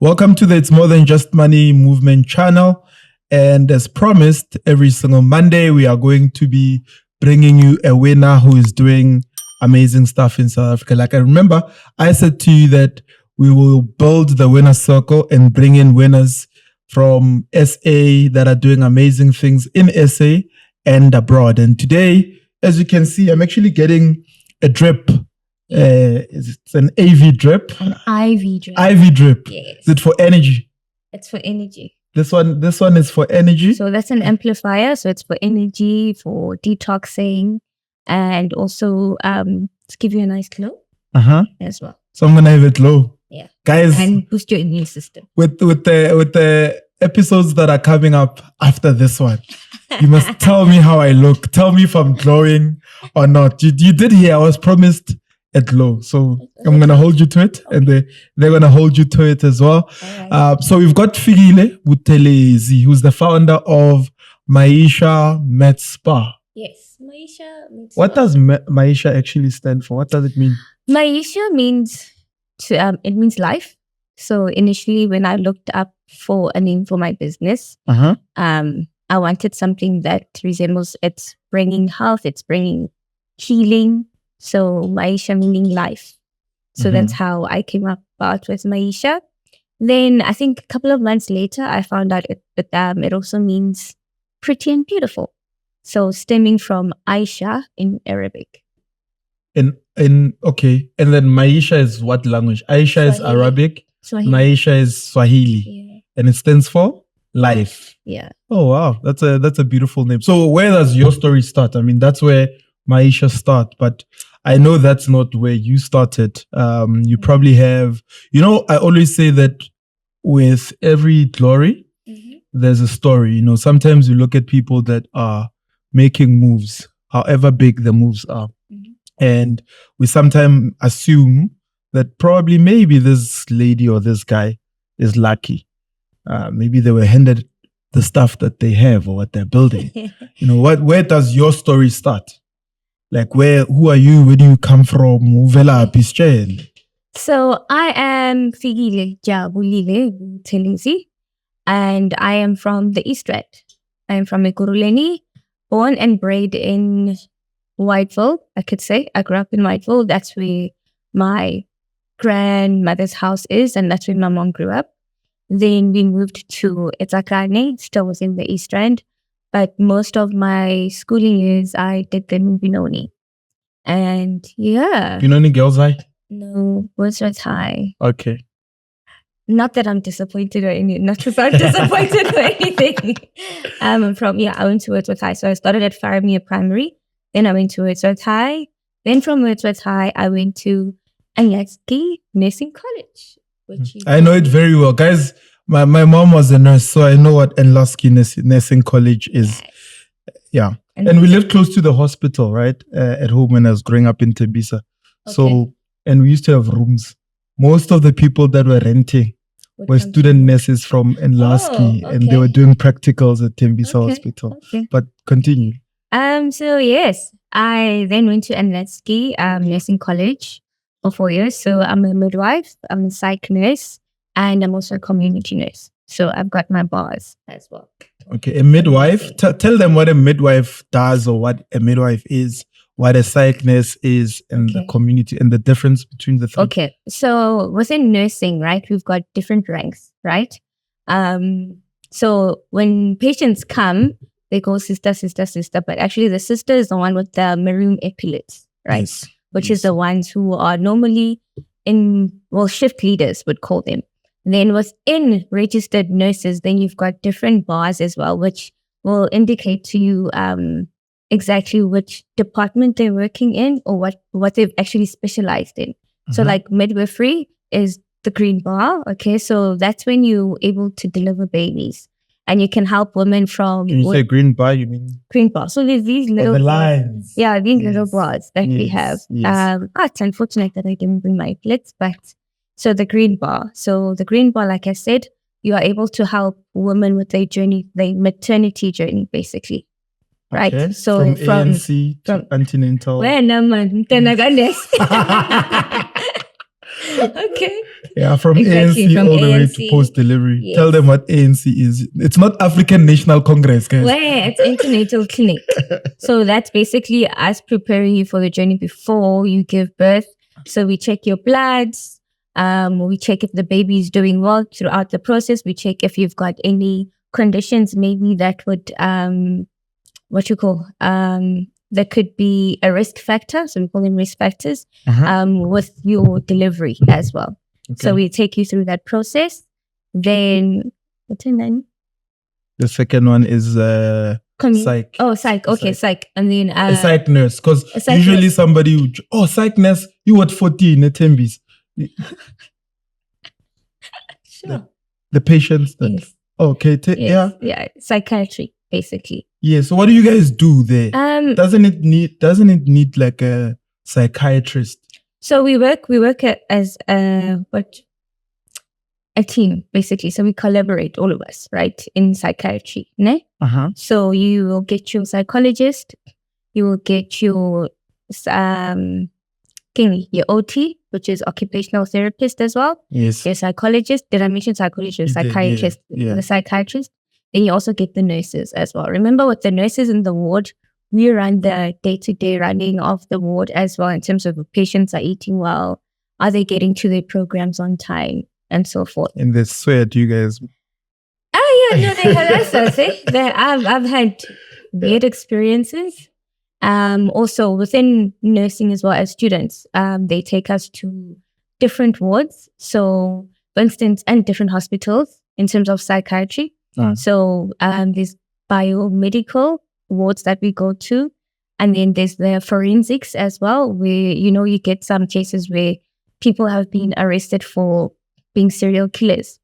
Welcome to the It's More Than Just Money movement channel. And as promised, every single Monday, we are going to be bringing you a winner who is doing amazing stuff in South Africa. Like I remember, I said to you that we will build the winner circle and bring in winners from SA that are doing amazing things in SA and abroad. And today, as you can see, I'm actually getting a drip. It's an AV drip. An IV drip. IV drip. Yes. Is it for energy? It's for energy. This one is for energy. So that's an amplifier. So it's for energy, for detoxing, and also to give you a nice glow as well. So I'm gonna have it low. Yeah. Guys. And boost your immune system. With the episodes that are coming up after this one, you must tell me how I look. Tell me if I'm glowing or not. You did hear I was promised a glow. So I'm going to hold you to it, and they're going to hold you to it as well. Right. So we've got Fikile Buthelezi, who's the founder of Maisha Med Spa. Yes, Maisha Med Spa. What does Maisha actually stand for? What does it mean? Maisha means it means life. So initially, when I looked up for a name for my business, I wanted something that resembles, it's bringing health, it's bringing healing. So Maisha meaning life. So that's how I came up with Maisha. Then I think a couple of months later, I found out it also means pretty and beautiful. So stemming from Aisha in Arabic. Okay. And then Maisha is what language? Aisha Swahili. Is Arabic. Swahili. Maisha is Swahili. Yeah. And it stands for life. Yeah. Oh wow. That's a beautiful name. So where does your story start? I mean, that's where Maisha start, but I know that's not where you started. You probably have, I always say that with every glory, there's a story. Sometimes you look at people that are making moves, however big the moves are. And we sometimes assume that probably maybe this lady or this guy is lucky. Maybe they were handed the stuff that they have or what they're building. Where does your story start? Like who are you? Where do you come from? So I am Fikile Buthelezi, and I am from the East Rand. I am from Ekurhuleni, born and bred in Whiteville, I could say. I grew up in Whiteville. That's where my grandmother's house is, and that's where my mom grew up. Then we moved to eThekwini, still within the East Rand. But most of my schooling years, I did them in Benoni. And yeah. Benoni Girls High? No, Wordsworth High. Okay. Not that I'm disappointed or anything. Not that I'm disappointed or anything. I went to Wordsworth High. So I started at Faramir Primary. Then I went to Wordsworth High. Then from Wordsworth High, I went to Anyatski Nursing College. I know it very well. Guys, my mom was a nurse, so I know what Enlaski Nursing College is. Yeah. And we lived close to the hospital, right? At home when I was growing up in Tembisa. Okay. So, and we used to have rooms. Most of the people that were renting were student nurses from Enlaski, and they were doing practicals at Tembisa Hospital. Okay. But continue. So yes, I then went to Enlaski Nursing College for 4 years. So I'm a midwife, I'm a psych nurse, and I'm also a community nurse. So I've got my bars as well. Okay, a midwife. Tell them what a midwife does, or what a midwife is, what a psych nurse is, and the community, and the difference between the three. Okay, so within nursing, right, we've got different ranks, right? So when patients come, they go sister, sister, sister, but actually the sister is the one with the maroon epaulets, right? Yes. Which is the ones who are normally shift leaders would call them. Then within registered nurses, then you've got different bars as well, which will indicate to you exactly which department they're working in, or what they've actually specialized in. So like midwifery is the green bar. Okay, so that's when you're able to deliver babies. And you can help women from... When you say green bar, you mean? Green bar. So there's these little... the lines. Yeah, these little bars that we have. Yes. It's unfortunate that I didn't bring my plates, but... So the green bar. So the green bar, like I said, you are able to help women with their journey, their maternity journey, basically. Right? Okay. So from ANC to antenatal. Okay. Yeah, from Exactly, ANC from all the way to ANC. post-delivery. Yes. Tell them what ANC is. It's not African National Congress, guys. Where it's antenatal clinic. So that's basically us preparing you for the journey before you give birth. So we check your bloods. We check if the baby is doing well throughout the process. We check if you've got any conditions maybe that would that could be a risk factor. So we call them risk factors with your delivery as well. Okay. So we take you through that process. Then what's your name? The second one is psych. Oh, psych. Okay, psych. And then a psych nurse. Because usually nurse. Somebody would, psych nurse, you at 14, Tembis. Sure. The patients. Yes. Okay. Yes. Yeah. Psychiatry, basically. Yeah. So what do you guys do there? Doesn't it need like a psychiatrist? So we work as a team, basically. So we collaborate, all of us, right, in psychiatry. Ne? So you will get your psychologist, you will get your OT, which is occupational therapist as well. Yes. Your psychologist. Did I mention psychologist? Psychiatrist. Yeah. The psychiatrist. Then you also get the nurses as well. Remember, with the nurses in the ward, we run the day-to-day running of the ward as well, in terms of patients are eating well, are they getting to their programs on time, and so forth. And they swear to you guys. Oh yeah, no, they harass us. I've had weird experiences. Also within nursing as well as students, they take us to different wards. So, for instance, and different hospitals in terms of psychiatry. So there's biomedical wards that we go to, and then there's the forensics as well, where you get some cases where people have been arrested for being serial killers,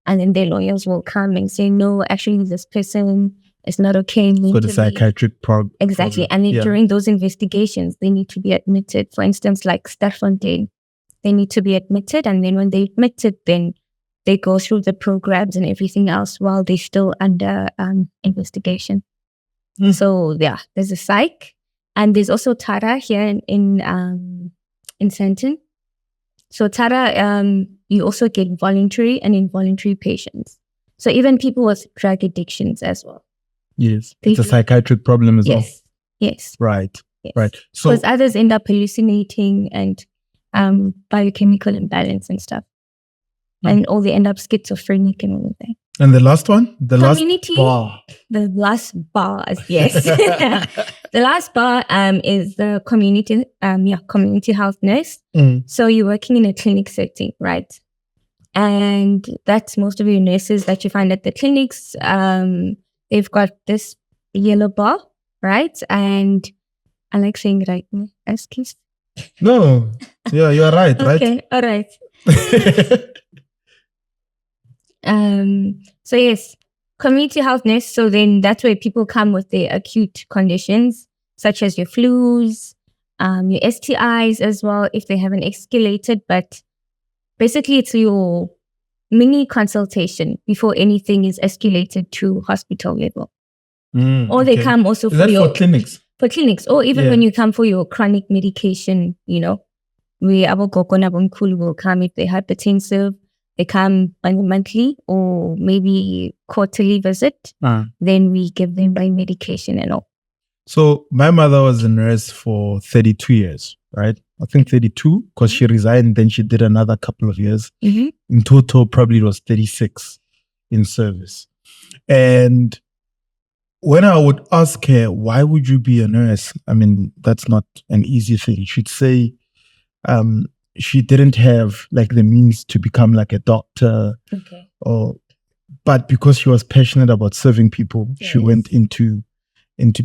and then their lawyers will come and say, no, actually this person is not okay. For the psychiatric problem. Exactly. And then during those investigations, they need to be admitted. For instance, like Starfontein, they need to be admitted, and then when they're admitted, then they go through the programs and everything else while they're still under investigation. So yeah, there's a psych, and there's also Tara here in Sandton. So Tara, you also get voluntary and involuntary patients. So even people with drug addictions as well. Yes, it's a psychiatric problem as well. Yes. Right. Yes. Right. So because others end up hallucinating and biochemical imbalance and stuff, and all they end up schizophrenic and all of that. And the last one, the last bar, yes. The last bar is the community health nurse. So you're working in a clinic setting, right? And that's most of your nurses that you find at the clinics. They've got this yellow bar, right? And I like saying right. Excuse. No, yeah, you are right, right? Okay, all right. So yes, community health nurse. So then that's where people come with their acute conditions, such as your flus, your STIs as well, if they haven't escalated. But basically, it's your mini consultation before anything is escalated to hospital level. Or they come also for clinics. For clinics, or even when you come for your chronic medication, where our Kokona Bumkulu will come if they're hypertensive. They come on a monthly or maybe quarterly visit. Then we give them by medication and all. So my mother was a nurse for 32 years, right? I think 32 because she resigned. Then she did another couple of years. In total, probably it was 36 in service. And when I would ask her, why would you be a nurse? I mean, that's not an easy thing. She'd say, she didn't have like the means to become like a doctor, but because she was passionate about serving people, she went into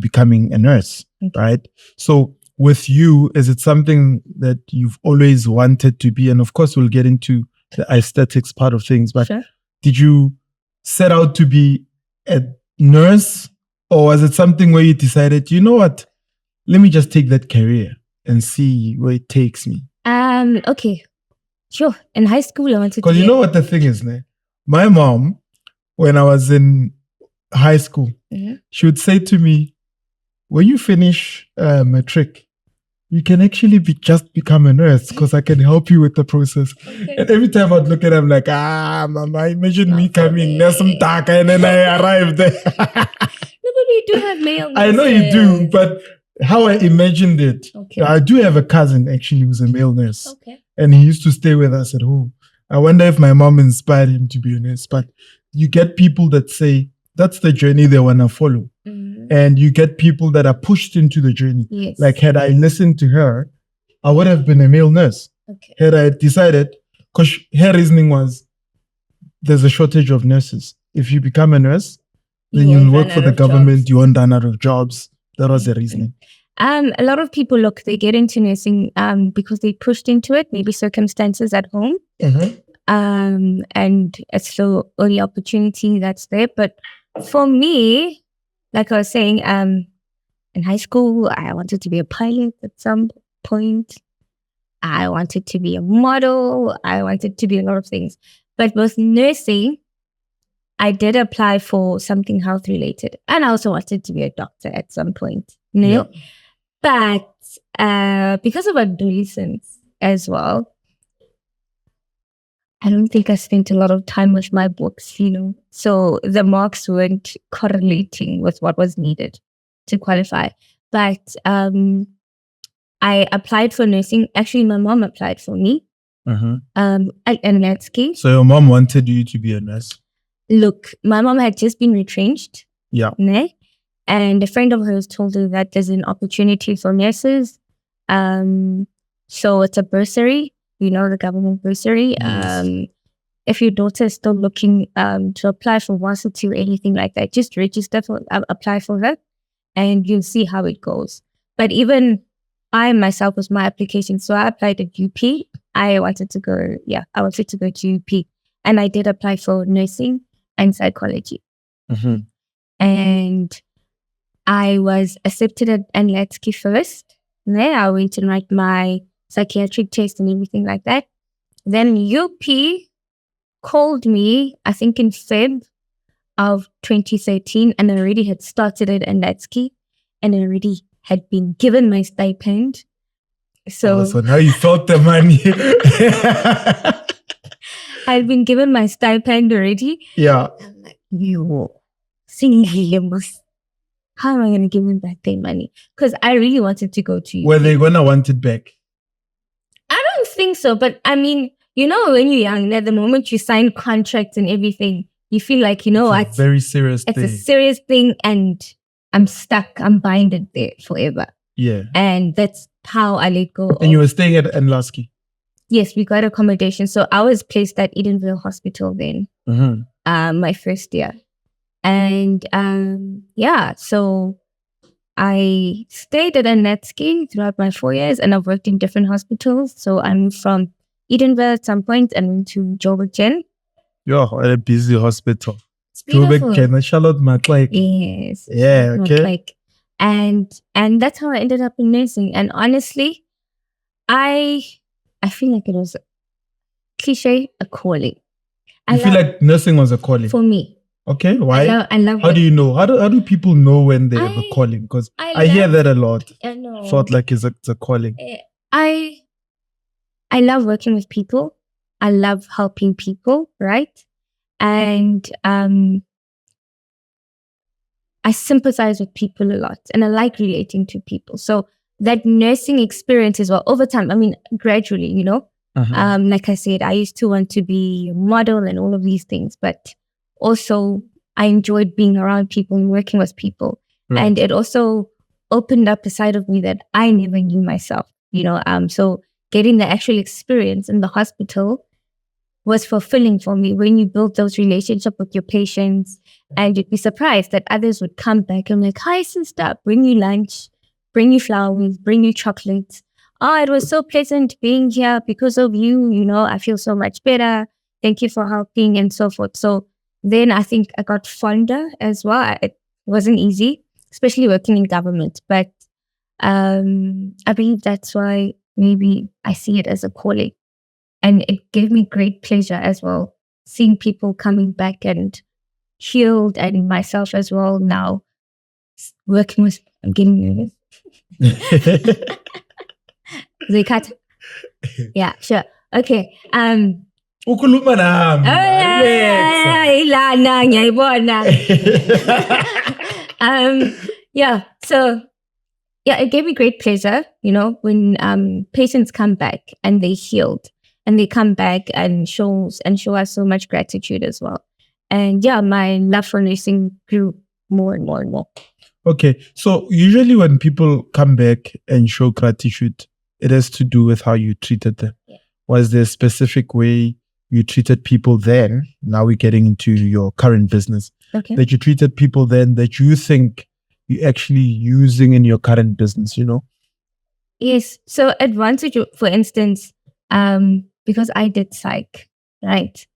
becoming a nurse, right? So with you, is it something that you've always wanted to be? And of course, we'll get into the aesthetics part of things, but did you set out to be a nurse, or was it something where you decided, you know what, let me just take that career and see where it takes me? Okay. Sure. In high school, I wanted to. Because you know what the thing is, né? My mom, when I was in high school, she would say to me, when you finish matric, you can actually just become a nurse because I can help you with the process. Okay. And every time I'd look at him like, mama, imagine me Not coming, for there's some me. dark, and then I arrived there. No, but we do have male I know you do, but how I imagined it, Okay. I do have a cousin actually who's a male nurse. Okay. And he used to stay with us at home. I wonder if my mom inspired him to be a nurse, but you get people that say that's the journey they want to follow. Mhm. And you get people that are pushed into the journey. Yes. Like, had I listened to her, I would have been a male nurse. Okay. Had I decided, because her reasoning was, there's a shortage of nurses. If you become a nurse, then You you'll won't work run for out the of government, jobs. you won't run out of jobs. That was the reasoning. A lot of people they get into nursing because they pushed into it, maybe circumstances at home. And it's the only opportunity that's there. But for me, like I was saying, in high school, I wanted to be a pilot at some point. I wanted to be a model. I wanted to be a lot of things. But with nursing, I did apply for something health related. And I also wanted to be a doctor at some point. Yeah. But because of adolescence as well, I don't think I spent a lot of time with my books, So the marks weren't correlating with what was needed to qualify. But I applied for nursing. Actually, my mom applied for me. And that's key. So your mom wanted you to be a nurse? Look, my mom had just been retrenched. Yeah. And a friend of hers told her that there's an opportunity for nurses. So it's a bursary, the government bursary. Yes. If your daughter is still looking to apply for varsity or anything like that, just register apply for her, and you'll see how it goes. But even I myself was my application, so I applied at UP. I wanted to go to UP, and I did apply for nursing and psychology. And I was accepted at Anlatsky first. Then I went and write my psychiatric test and everything like that. Then UP called me, I think in Feb of 2013, and I already had started at Anlatsky, and I already had been given my stipend. So now you felt the money. I'd been given my stipend already. Yeah. I'm like, how am I going to give them back their money? Because I really wanted to go to UP. Were they going to want it back? I don't think so. But I mean, when you're young, at the moment you sign contracts and everything, you feel like, it's a very serious thing. It's a serious thing, and I'm stuck. I'm binded there forever. Yeah. And that's how I let go. And you were staying at Anlatsky? Yes, we got accommodation. So I was placed at Edenville Hospital then, my first year. And so I stayed at Anlatsky throughout my 4 years, and I've worked in different hospitals. So I moved from Edenville at some point and went to Joburg. Yeah, a busy hospital. Beautiful. Charlotte Maclake. Yes. Yeah, okay. And that's how I ended up in nursing. And honestly, I feel like it was cliche, a calling. You feel like nursing was a calling? For me. Okay, why? I love How do you know? How do people know when they have a calling? Because I hear that a lot. I know. Felt like it's a calling. I love working with people. I love helping people, right? And I sympathize with people a lot, and I like relating to people. So that nursing experience as well, over time, I mean, gradually, like I said, I used to want to be a model and all of these things, but also I enjoyed being around people and working with people. Right. And it also opened up a side of me that I never knew myself, so getting the actual experience in the hospital was fulfilling for me when you build those relationships with your patients, and you'd be surprised that others would come back and like, hi sister, bring you lunch, bring you flowers, bring you chocolates. Oh, it was so pleasant being here because of you. I feel so much better. Thank you for helping and so forth. So then I think I got fonder as well. It wasn't easy, especially working in government. But I believe that's why maybe I see it as a calling. And it gave me great pleasure as well, seeing people coming back and healed, and myself as well now working with, I'm getting nervous. They cut. Yeah, sure. Okay. Ukhuluma nami. Ilana ngiyayibona. Yeah. So yeah, it gave me great pleasure, when patients come back and they healed and they come back and show us so much gratitude as well. And yeah, my love for nursing grew more and more and more. Okay. So usually when people come back and show gratitude, it has to do with how you treated them. Yeah. Was there a specific way you treated people then? Now we're getting into your current business. Okay. That you treated people then that you think you're actually using in your current business, Yes. So advantage, for instance, because I did psych, right?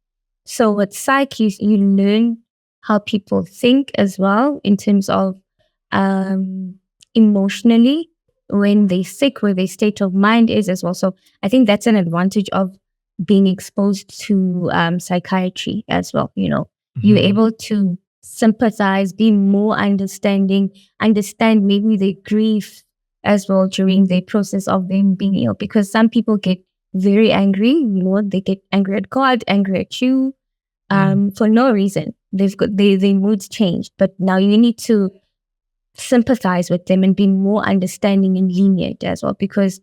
So with psych, you learn how people think as well in terms of emotionally when they're sick, where their state of mind is as well. So I think that's an advantage of being exposed to psychiatry as well. You're able to sympathize, be more understanding, understand maybe their grief as well during the process of them being ill. Because some people get very angry, they get angry at God, angry at you, for no reason. They've got their moods changed. But now you need to sympathize with them and be more understanding and lenient as well. Because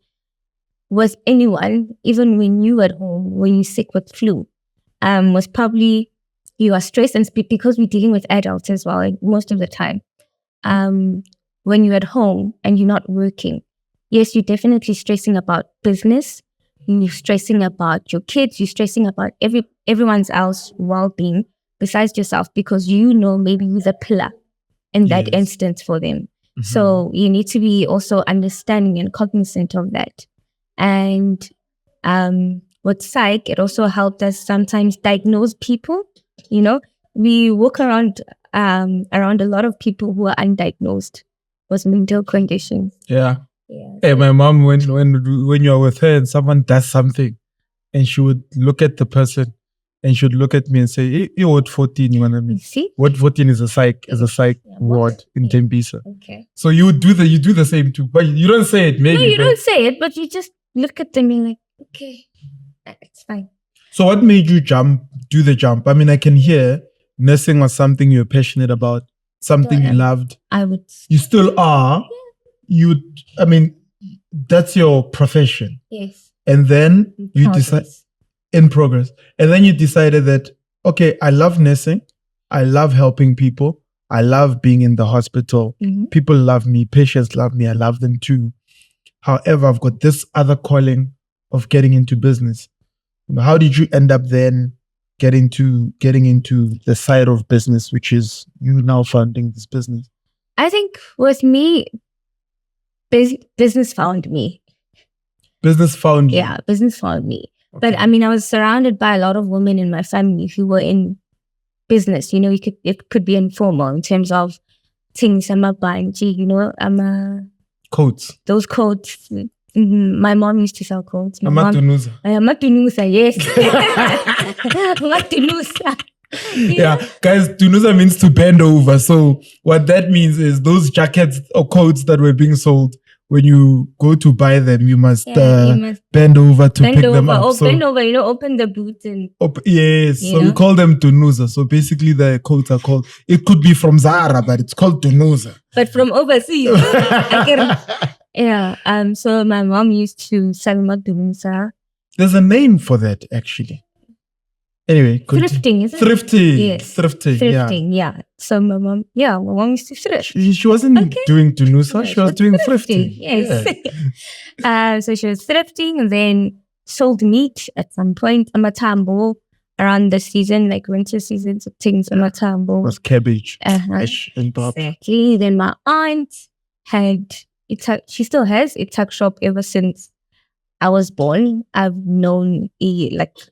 with anyone, even when you at home, when you're sick with flu, was probably you are stressed, and because we're dealing with adults as well, most of the time. When you're at home and you're not working, yes, you're definitely stressing about business. You're stressing about your kids. You're stressing about everyone's else well-being besides yourself, because maybe you're the pillar in that instance for them. Mm-hmm. So you need to be also understanding and cognizant of that. And with psych, it also helped us sometimes diagnose people. We walk around a lot of people who are undiagnosed with mental conditions. Yeah. Hey, my mom, when you're with her and someone does something, and she would look at the person and she would look at me and say, "You what 14? You want me? See? What 14 is a psych ward in Tembisa." Okay. So you do the same too, but you don't say it. Maybe no, you don't say it, but you just look at them and like, okay, it's fine. So what made you do the jump? I mean, I can hear nursing was something you're passionate about, something you loved. You still are. Yeah. That's your profession. Yes. And then you decide in progress. And then you decided that, okay, I love nursing. I love helping people. I love being in the hospital. Mm-hmm. People love me. Patients love me. I love them too. However, I've got this other calling of getting into business. How did you end up then getting into the side of business, which is you now founding this business? I think with me, business found me. Business found you? Yeah, business found me. Okay. But I was surrounded by a lot of women in my family who were in business. It could be informal in terms of things I'm buying. Coats. Those coats. Mm-hmm. My mom used to sell coats. Amatunusa, yes. Amatunusa. Yeah, guys, tunusa means to bend over. So what that means is those jackets or coats that were being sold, when you go to buy them, you must bend over to pick them up. Bend over, open the boots and... Yes, so we call them tunusa. So basically the coats are called... It could be from Zara, but it's called tunusa. But from overseas. Yeah, so my mom used to sell tunusa. There's a name for that, actually. Anyway, thrifting, is it? Thrifting. Yes. Thrifting, yeah. So my mom used to thrift. She wasn't doing tunusa, she was doing thrifting. Yes. Yeah. So she was thrifting and then sold meat at some point. Amatambo around the season, like winter season, so things Amatambo. It was cabbage, fish, and pop. Exactly. Then my aunt she still has a tuck shop ever since I was born. I've known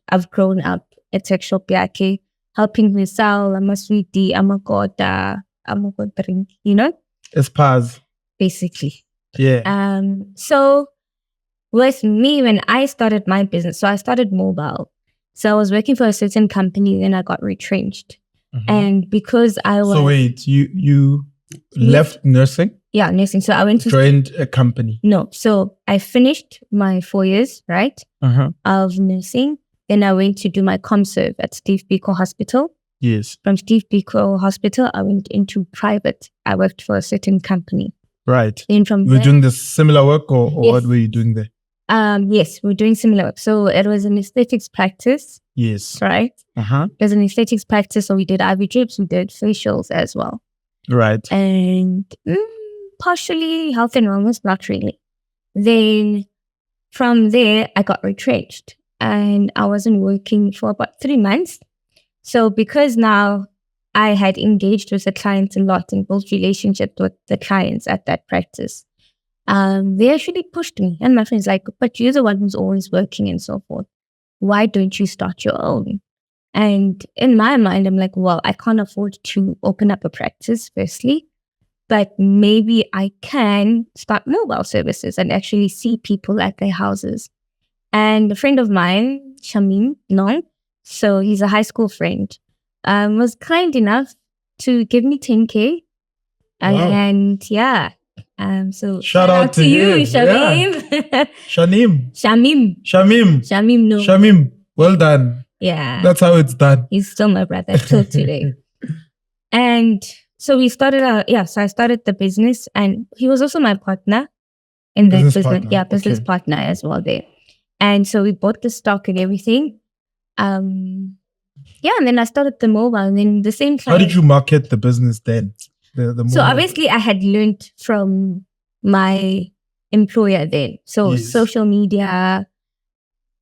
I've grown up at tech shop yake, helping me sell sweetie, amakota drink, It's paz. Basically. Yeah. So with me, when I started my business, so I started mobile. So I was working for a certain company, then I got retrenched. Mm-hmm. And because I was... So wait, you left nursing? Yeah, nursing. So I went to Joined a company. No. So I finished my 4 years, right, of nursing. Then I went to do my ComServe at Steve Biko Hospital. Yes. From Steve Biko Hospital, I went into private. I worked for a certain company. Right. Then from you were doing the similar work or Yes. what were you doing there? Yes, we're doing similar work. So it was an aesthetics practice. Yes. Right? It was an aesthetics practice. So we did IV drips, we did facials as well. Right. And partially health and wellness, not really. Then from there, I got retrenched and I wasn't working for about 3 months. So because now I had engaged with the clients a lot and built relationships with the clients at that practice, they actually pushed me. And my friends like, but you're the one who's always working and so forth. Why don't you start your own? And in my mind, I'm like, well, I can't afford to open up a practice, firstly. But maybe I can start mobile services and actually see people at their houses. And a friend of mine, Shamim, so he's a high school friend, was kind enough to give me 10K. Wow. And yeah, so shout out to you, him. Shamim. Yeah. Shamim. Shamim. Well done. Yeah. That's how it's done. He's still my brother till today. And so we started so I started the business and he was also my partner in the business. Partner. Yeah, business partner as well there. And so we bought the stock and everything. And then I started the mobile and then the same time. How did you market the business then? The so obviously I had learned from my employer then. So Yes. social media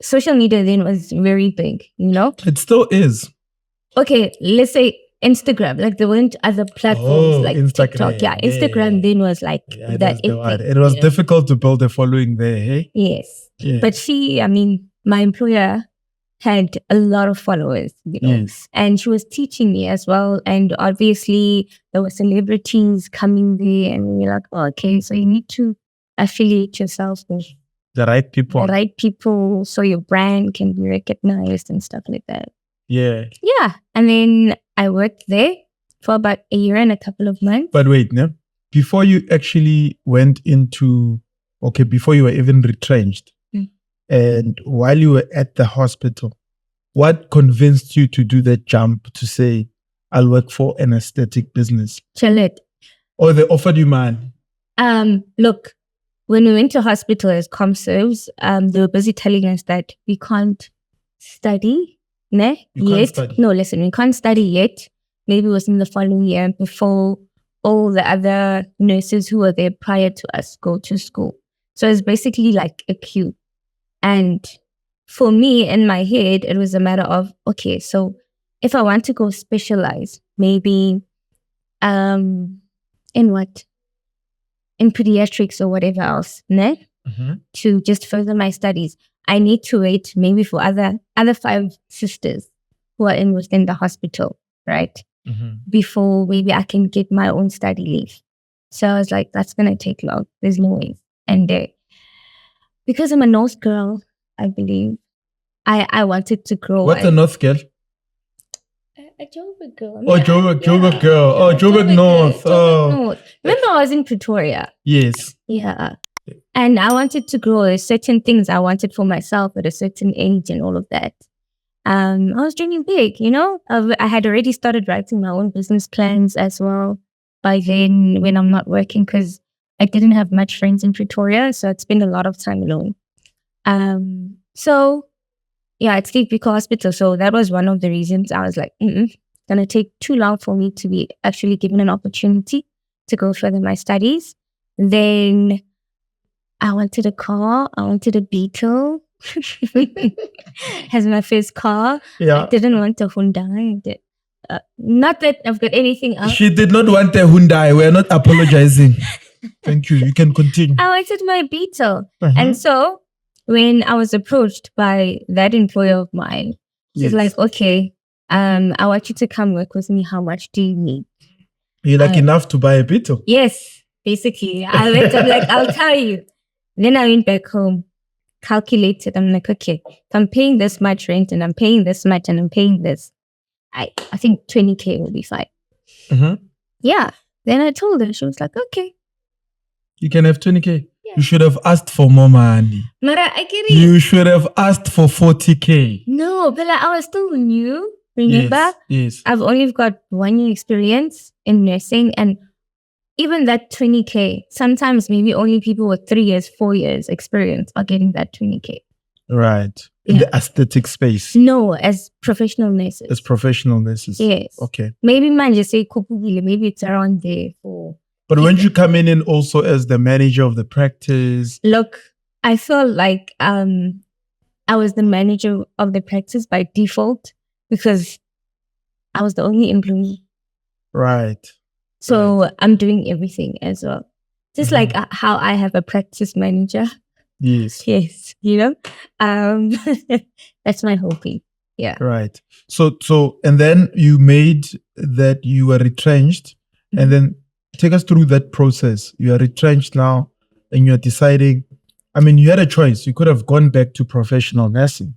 then was very big, It still is. Okay, let's say Instagram, like there weren't other platforms like Instagram. TikTok. Yeah, Instagram then was like it was difficult to build a following there, hey? Yes. Yeah. But my employer had a lot of followers, Yes. and she was teaching me as well. And obviously there were celebrities coming there and we were like, oh, okay, so you need to affiliate yourself with the right people. So your brand can be recognized and stuff like that. Yeah. Yeah. And then I worked there for about a year and a couple of months. But wait, before you actually went into, before you were even retrenched, and while you were at the hospital, what convinced you to do that jump to say, I'll work for an aesthetic business? Chill. Or they offered you money? Look, when we went to hospital as ComServes, they were busy telling us that we can't study. Can't study. No, listen, we can't study yet. Maybe it was in the following year before all the other nurses who were there prior to us go to school. So it's basically like a queue. And for me, in my head, it was a matter of, okay, so if I want to go specialize, maybe in what? In pediatrics or whatever else, to just further my studies, I need to wait maybe for other 5 sisters who are within the hospital, right? Before maybe I can get my own study leave. So I was like, that's going to take long. There's no way. And because I'm a North girl, I believe, I wanted to grow. What's a North girl? A Joburg girl. Joburg girl. Oh, Joburg North. North. Remember I was in Pretoria? Yes. Yeah. And I wanted to grow. There's certain things I wanted for myself at a certain age and all of that. I was dreaming big, I had already started writing my own business plans as well by then when I'm not working, because I didn't have much friends in Pretoria, so I'd spend a lot of time alone. So yeah, it's Steve Biko Hospital. So that was one of the reasons I was like, it's going to take too long for me to be actually given an opportunity to go further my studies. Then I wanted a car. I wanted a Beetle as my first car. Yeah. I didn't want a Hyundai. Not that I've got anything else. She did not want a Hyundai. We're not apologizing. Thank you. You can continue. I wanted my Beetle. And so when I was approached by that employer of mine, she's like, okay, I want you to come work with me. How much do you need? You're like enough to buy a Beetle? Yes, basically. I'm like, I'll tell you. Then I went back home, calculated. I'm like, okay, if I'm paying this much rent and I'm paying this much and I'm paying this, I think 20K will be fine. Yeah. Then I told her, she was like, okay. You can have 20K. Yeah. You should have asked for more money. Mara, I get it. You should have asked for 40K. No, but I was still new. Remember? Yes. I've only got 1 year experience in nursing, and even that 20K, sometimes maybe only people with 3 years, 4 years experience are getting that 20K. Right. In the aesthetic space. No, as professional nurses. As professional nurses. Yes. Okay. Maybe man just say maybe it's around there for. But when you come in also as the manager of the practice. Look, I feel like I was the manager of the practice by default because I was the only employee. Right. So I'm doing everything as well. Just like how I have a practice manager. Yes. Yes, you know, that's my hoping. Yeah. Right. So, and then you made that you were retrenched, and then take us through that process. You are retrenched now, and you're deciding. I mean, you had a choice. You could have gone back to professional nursing.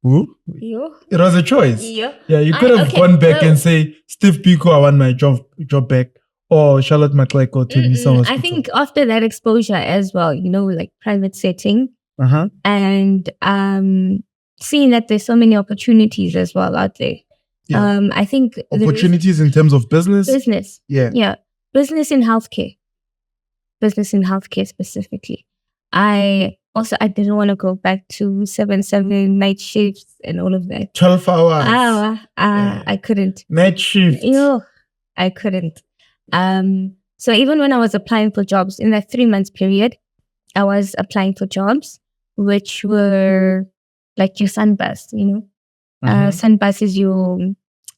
Who? It was a choice. Yeah. Yeah, you could have gone back and say, Steve Pico, I want my job back. Or Charlotte McLeod or Tennessee Hospital. I think after that exposure as well, you know, like private setting, and seeing that there's so many opportunities as well out there. Yeah. I think opportunities in terms of business. Yeah, business in healthcare specifically. I didn't want to go back to 7/7 night shifts and all of that. 12 hours. I couldn't. Night shift. I couldn't. So even when I was applying for jobs in that 3 months period, I was applying for jobs which were like your SunBus, you know. SunBus is your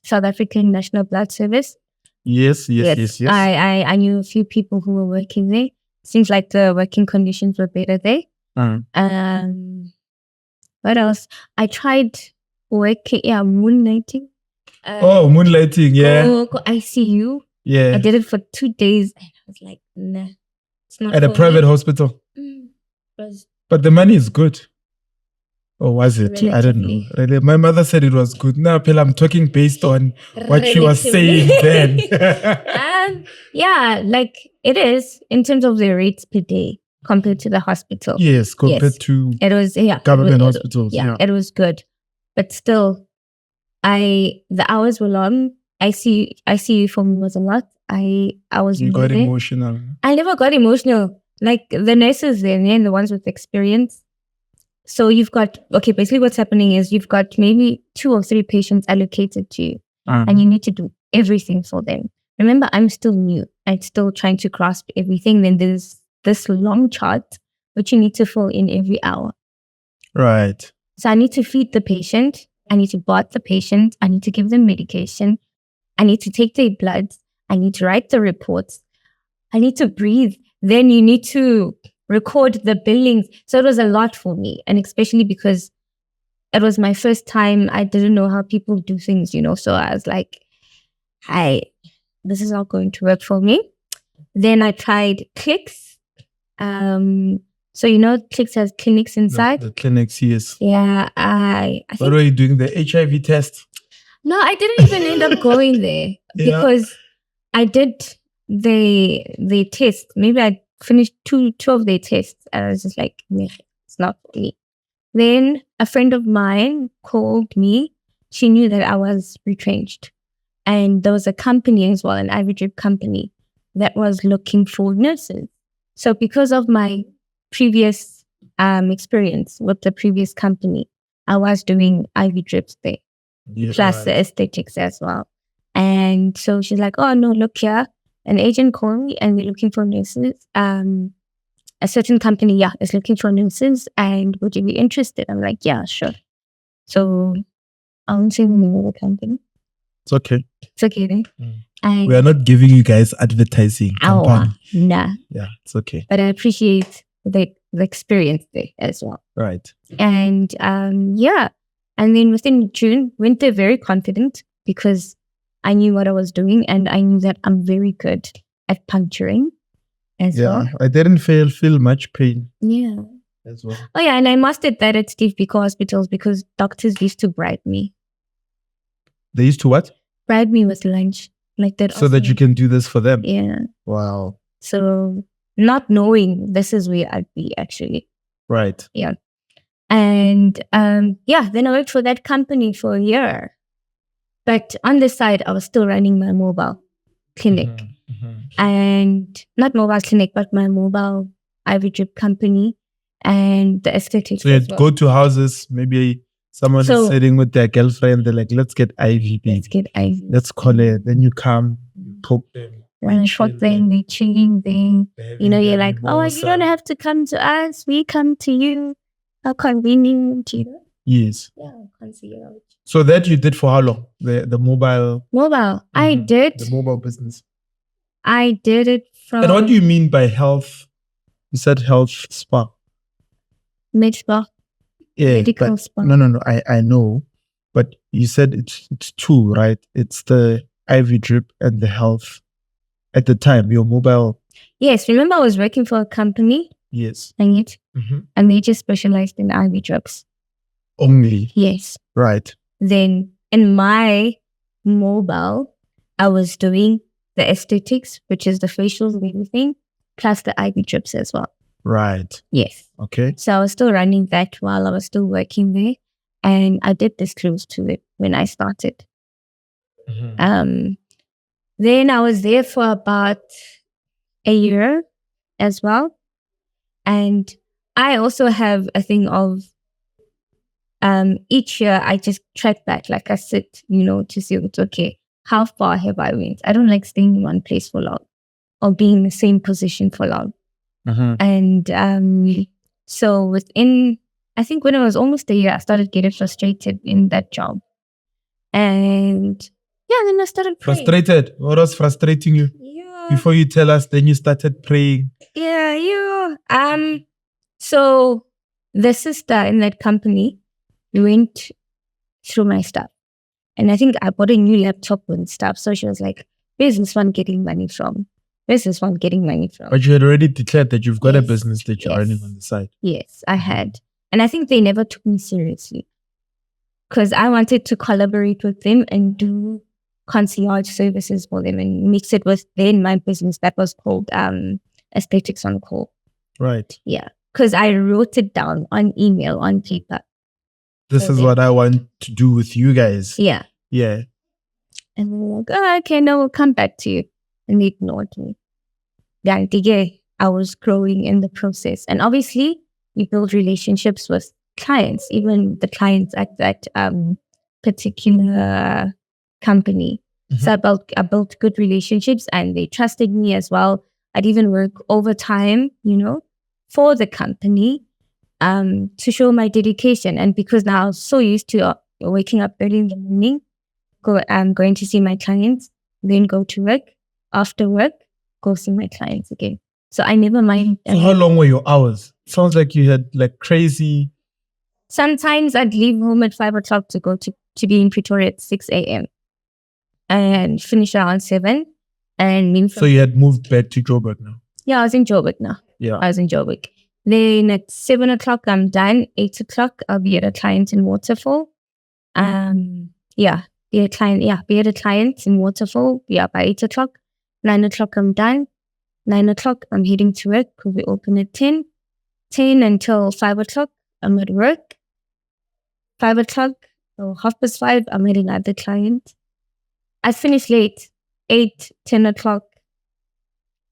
South African National Blood Service. Yes. I knew a few people who were working there. Seems like the working conditions were better there. What else? I tried working, moonlighting. Moonlighting, yeah. Go ICU. Yeah. I did it for 2 days and I was like, nah, it's not at a private hospital. But the money is good. Or was it? Relatively. I don't know. Really, my mother said it was good. Now, I'm talking based on what she was saying then. Yeah, like it is in terms of the rates per day compared to the hospital. Yes, compared to it was government hospitals. Yeah, it was good. But still, the hours were long. ICU for me was a lot. I was. You got emotional. I never got emotional. Like the nurses there, and the ones with experience. So you've got basically what's happening is you've got maybe 2 or 3 patients allocated to you, and you need to do everything for them. Remember, I'm still new. I'm still trying to grasp everything. Then there's this long chart which you need to fill in every hour. Right. So I need to feed the patient. I need to bath the patient. I need to give them medication. I need to take their blood. I need to write the reports. I need to breathe. Then you need to record the billings. So it was a lot for me. And especially because it was my first time. I didn't know how people do things, you know. So I was like, this is not going to work for me. Then I tried Clicks. So you know, Clicks has clinics inside. The clinics, yes. Yeah, I think. What were you doing? The HIV test? No, I didn't even end up going there because I did the test. Maybe I finished two of their tests, and I was just like, nah, it's not for me. Then a friend of mine called me. She knew that I was retrenched, and there was a company as well, an IV drip company, that was looking for nurses. So because of my previous experience with the previous company, I was doing IV drips there, plus the aesthetics as well. And so she's like, oh no, look here, an agent called me and we're looking for nurses. A certain company, is looking for nurses, and would you be interested? I'm like, yeah, sure. So I won't say the name of the company. It's okay. It's okay, right? We are not giving you guys advertising. Nah. Yeah, it's okay. But I appreciate the experience there as well. Right. And and then within June, went there very confident because I knew what I was doing, and I knew that I'm very good at puncturing as well. I didn't feel much pain. Yeah. As well. Oh yeah, and I mastered that at Steve Biko hospitals because doctors used to bribe me. They used to what? Bribe me with lunch. Like that. So that you can do this for them? Yeah. Wow. So not knowing this is where I'd be actually. Right. Yeah. And then I worked for that company for a year. But on the side, I was still running my mobile clinic. And not mobile clinic, but my mobile Ivy drip company and the aesthetics. So you'd go to houses, maybe someone is sitting with their girlfriend, they're like, let's get IVB. Let's get IVB. Let's call it. Then you come, you poke them. One shot thing, they chilling thing. You're like, oh, you don't have to come to us. We come to you. How convenient, Yes. Yeah, concierge. So that you did for how long? The mobile? Mobile. I did. The mobile business. I did it from... And what do you mean by health? You said health spa. Med spa. Yeah, medical spa. No. I know. But you said it's two, right? It's the IV drip and the health. At the time, your mobile... Yes, remember I was working for a company? Yes. And they just specialized in IV drugs. Only? Yes. Right. Then in my mobile, I was doing the aesthetics, which is the facials and everything, plus the IV drips as well. Right. Yes. Okay. So I was still running that while I was still working there. And I did disclose to it when I started. Then I was there for about a year as well. And I also have a thing of each year I just track back, like I sit, to see what's okay. How far have I went? I don't like staying in one place for long or being in the same position for long. And so within, I think when it was almost a year, I started getting frustrated in that job. And then I started praying. Frustrated? What was frustrating you? Yeah. Before you tell us, then you started praying. Yeah. So the sister in that company went through my stuff. And I think I bought a new laptop and stuff. So she was like, where's this one getting money from? Where's this one getting money from? But you had already declared that you've got a business that you're running on the side. Yes, I had. And I think they never took me seriously. Because I wanted to collaborate with them and do concierge services for them and mix it with then my business that was called Aesthetics on Call. Right. Yeah. Because I wrote it down on email, on paper. This is what I want to do with you guys. Yeah. Yeah. And they were like, oh, okay, no, we'll come back to you. And they ignored me. Yeah, I was growing in the process. And obviously, you build relationships with clients, even the clients at that particular company. So I built good relationships and they trusted me as well. I'd even work overtime, for the company to show my dedication. And because now I was so used to waking up early in the morning, going to see my clients, then go to work. After work, go see my clients again. So I never mind. So how long were your hours? Sounds like you had like crazy. Sometimes I'd leave home at 5 o'clock to go to be in Pretoria at 6 a.m. and finish around 7. So you had moved back to Joburg now? Yeah, I was in Joburg now. Yeah. I was in Joburg. Then at 7 o'clock, I'm done. 8 o'clock, I'll be at a client in Waterfall. Be at a client in Waterfall. Yeah, by 8 o'clock. 9 o'clock, I'm done. 9 o'clock, I'm heading to work because we open at 10. 10 until 5 o'clock, I'm at work. 5 o'clock, or 5:30, I'm at another client. I finish late. 8, 10 o'clock.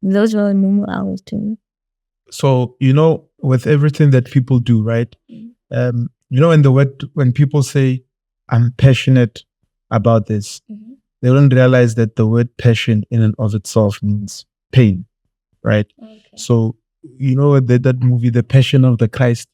Those were normal hours to me. So, with everything that people do, right? In the word, when people say, I'm passionate about this, they don't realize that the word passion in and of itself means pain, right? Okay. So, that movie, The Passion of the Christ,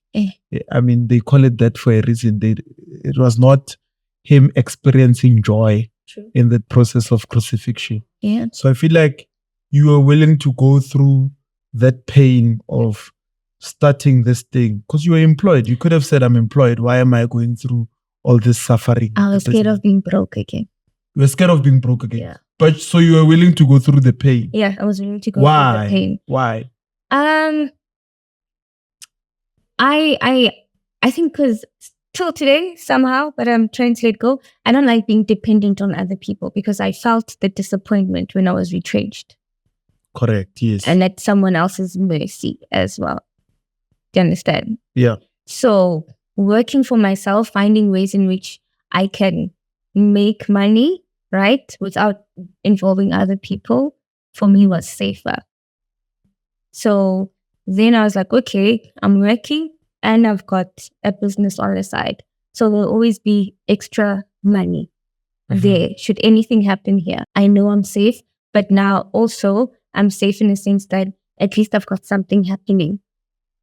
I mean, they call it that for a reason. It was not him experiencing joy in the process of crucifixion. Yeah. So I feel like you were willing to go through that pain of starting this thing because you were employed. You could have said, I'm employed. Why am I going through all this suffering? I was scared of being broke again. You were scared of being broke again? Yeah. But so you were willing to go through the pain? Yeah, I was willing to go through the pain. Why? I think because till today, somehow, but I'm trying to let go. I don't like being dependent on other people because I felt the disappointment when I was retrenched. Correct. Yes. and at someone else's mercy as well. Do you understand? Yeah. So working for myself, finding ways in which I can make money, right, without involving other people, for me was safer. So then I was like, okay, I'm working and I've got a business on the side. So there'll always be extra money there. Should anything happen here, I know I'm safe. But now also I'm safe in the sense that at least I've got something happening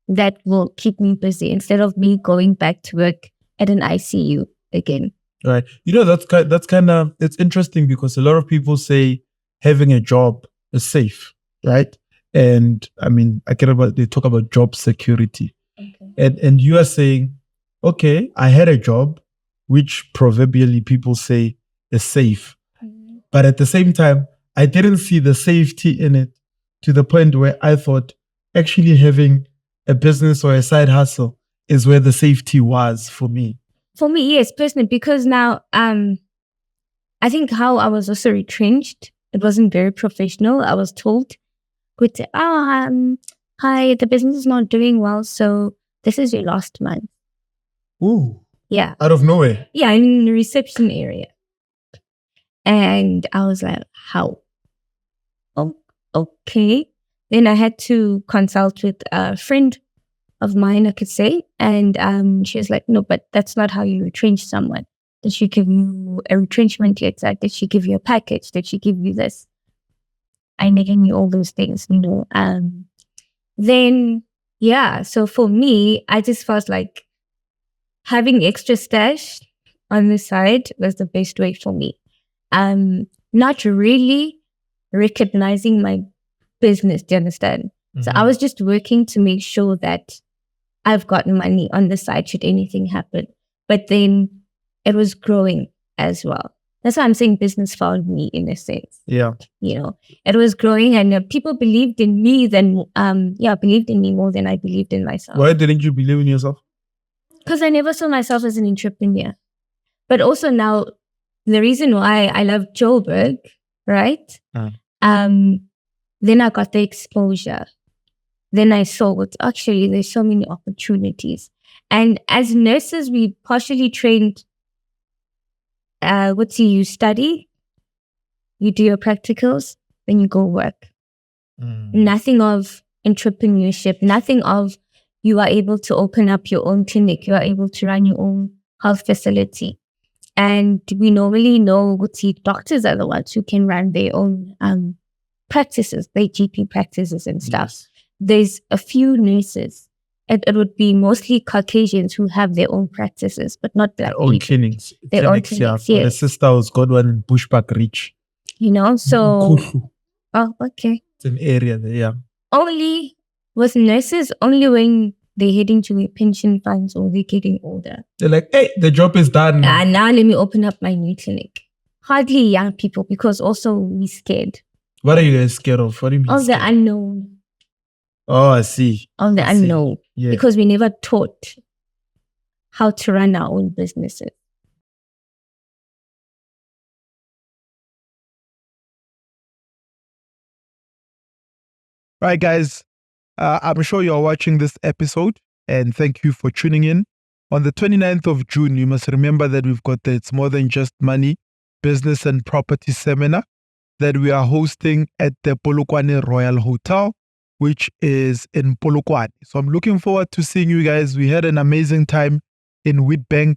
that will keep me busy instead of me going back to work at an ICU again. Right. That's kind of, it's interesting because a lot of people say having a job is safe, right? And I mean, they talk about job security. Okay. And you are saying, okay, I had a job, which proverbially people say is safe. But at the same time, I didn't see the safety in it to the point where I thought actually having a business or a side hustle is where the safety was for me. For me, yes, personally, because now I think how I was also retrenched, it wasn't very professional. I was told, hi, the business is not doing well, so this is your last month. Ooh. Yeah. Out of nowhere. Yeah, in the reception area. And I was like, how? Oh, okay. Then I had to consult with a friend of mine, I could say. And she was like, no, but that's not how you retrench someone. Did she give you a retrenchment letter? Did she give you a package? Did she give you this? I never knew all those things, you know. Then, yeah, so for me, I just felt like having extra stash on the side was the best way for me. Not really recognizing my business, do you understand? So I was just working to make sure that I've got money on the side should anything happen. But then it was growing as well. That's why I'm saying business found me in a sense. Yeah. You know, it was growing and people believed in me believed in me more than I believed in myself. Why didn't you believe in yourself? Because I never saw myself as an entrepreneur. But also now, the reason why I love Joburg, right? Then I got the exposure. Then I saw what actually there's so many opportunities. And as nurses, we partially trained, you study, you do your practicals, then you go work. Nothing of entrepreneurship, nothing of you are able to open up your own clinic, you are able to run your own health facility. And we normally know doctors are the ones who can run their own practices, their GP practices and stuff. Yes. There's a few nurses. It would be mostly Caucasians who have their own practices, but not black their own people. clinics. Their own clinics, yeah. yes. The sister who's got one in Bushbuck Reach. You know, so... Kushu. Oh, okay. It's an area there, yeah. Only with nurses, only when they're heading to their pension funds or they're getting older. They're like, hey, the job is done. And now let me open up my new clinic. Hardly young people because also we're scared. What are you guys scared of? What do you mean? Of the unknown. Oh, I see. Of the unknown. Yeah. Because we never taught how to run our own businesses. Right, guys. I'm sure you're watching this episode and thank you for tuning in. On the 29th of June, you must remember that we've got the It's More Than Just Money Business and Property Seminar that we are hosting at the Polokwane Royal Hotel, which is in Polokwane. So I'm looking forward to seeing you guys. We had an amazing time in Witbank.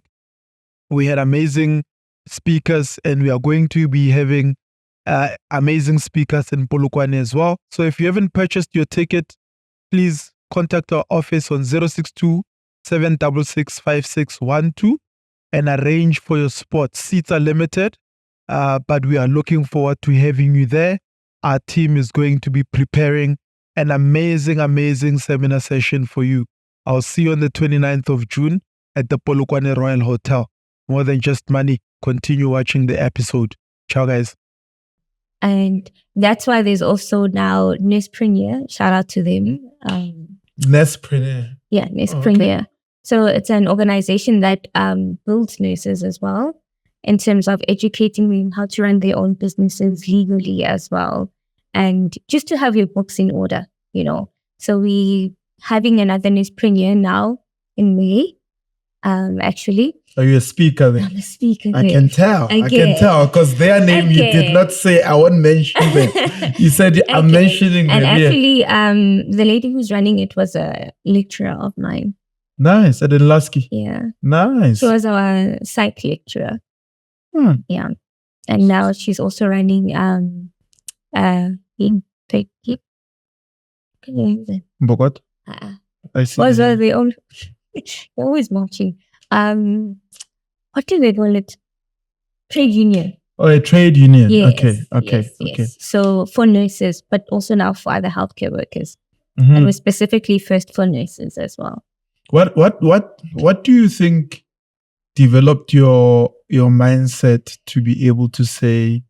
We had amazing speakers and we are going to be having amazing speakers in Polokwane as well. So if you haven't purchased your ticket, please contact our office on 062 766 5612 and arrange for your spot. Seats are limited, but we are looking forward to having you there. Our team is going to be preparing an amazing seminar session for you. I'll see you on the 29th of June at the Polokwane Royal Hotel. More Than Just Money. Continue watching the episode. Ciao, guys. And that's why there's also now Nurspreneur. Shout out to them. Nurspreneur. Yeah, Nurspreneur. Okay. So it's an organization that builds nurses as well in terms of educating them how to run their own businesses legally as well. and just to have your books in order, So we having another premiere now in May. Actually. Are you a speaker then? I'm a speaker. I can tell. I can tell because their name you did not say. I won't mention them. You said I'm mentioning them. And actually, the lady who's running it was a lecturer of mine. Nice. At Lasky. Yeah. Nice. She was our psych lecturer. Yeah. And now she's also running Bogot? I see. Was they all always marching. What do they call it? Trade union. Oh, a trade union. Yes, Okay. Yes. So for nurses, but also now for other healthcare workers. Mm-hmm. And we're specifically first for nurses as well. What do you think developed your mindset to be able to say,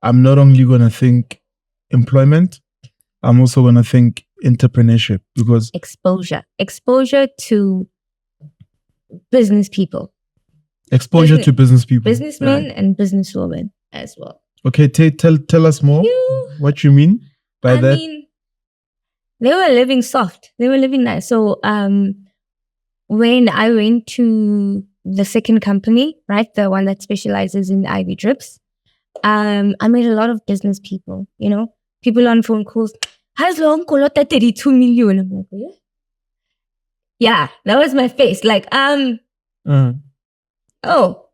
I'm not only gonna think employment, I'm also gonna think entrepreneurship? Because exposure to business people. To business people. Businessmen and businesswomen as well. Okay, tell us more. What you mean by that? I mean, they were living soft. They were living nice. So when I went to the second company, right, the one that specializes in IV drips, I met a lot of business people, people on phone calls. Has long colota 32 million. I'm like, yeah, that was my face. Like, oh,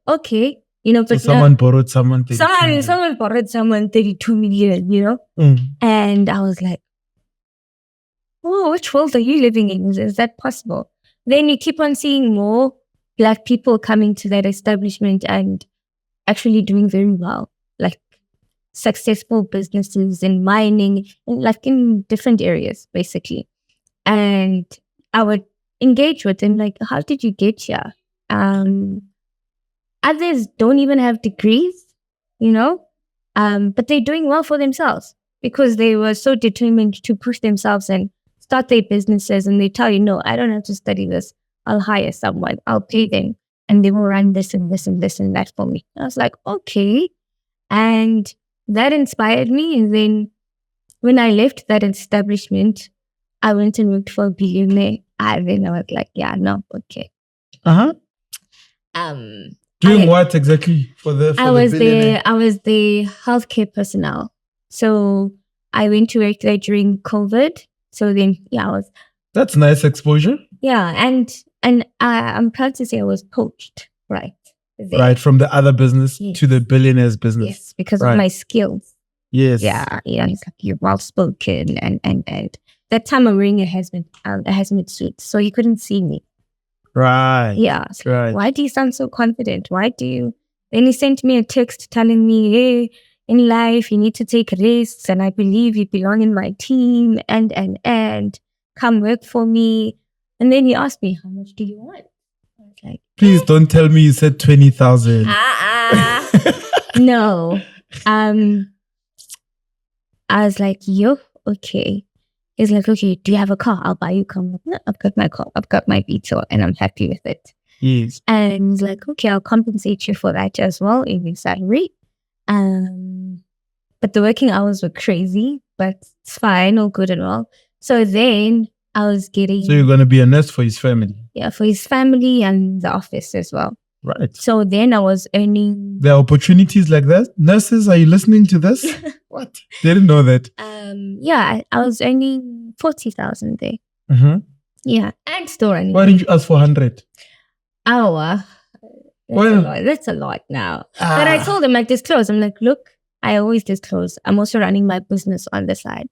okay. But so someone borrowed someone 32 million. Someone borrowed someone 32 million, And I was like, oh, which world are you living in? Is that possible? Then you keep on seeing more Black people coming to that establishment and actually doing very well. Like successful businesses in mining, like in different areas, basically. And I would engage with them, like, how did you get here? Others don't even have degrees, but they're doing well for themselves because they were so determined to push themselves and start their businesses. And they tell you, no, I don't have to study this. I'll hire someone. I'll pay them. And they will run this and this and this and that for me. I was like, okay. And that inspired me. And then when I left that establishment, I went and worked for a billionaire. And then I was like, yeah, no, okay. Doing what exactly for the billionaire? I was the healthcare personnel. So I went to work there during COVID. So then, I was. That's nice exposure. Yeah, and I'm proud to say I was poached, right? There. Right, from the other business to the billionaire's business. Yes, because of my skills. Yes. Yeah, it's like you're well spoken and that time I'm wearing a hazmat suit, so he couldn't see me. Right. Yeah. So right. Why do you sound so confident? Then he sent me a text telling me, hey, in life you need to take risks, and I believe you belong in my team, and come work for me. And then he asked me, how much do you want? I was like, please don't tell me you said 20,000. No. I was like, okay. He's like, okay, do you have a car? I'll buy you a car. No, I've got my car. I've got my Vito and I'm happy with it. Yes. And he's like, okay, I'll compensate you for that as well in your salary. But the working hours were crazy, but it's fine, all good and all. So then I was getting... So you're going to be a nurse for his family? Yeah, for his family and the office as well. Right. So then I was earning... There are opportunities like that? Nurses, are you listening to this? What? Didn't know that. Yeah, I was earning 40,000 there. Mm-hmm. Yeah, and still running. Why didn't you ask for 100? That's a lot now. But I told him I disclose. I'm like, look, I always disclose. I'm also running my business on the side.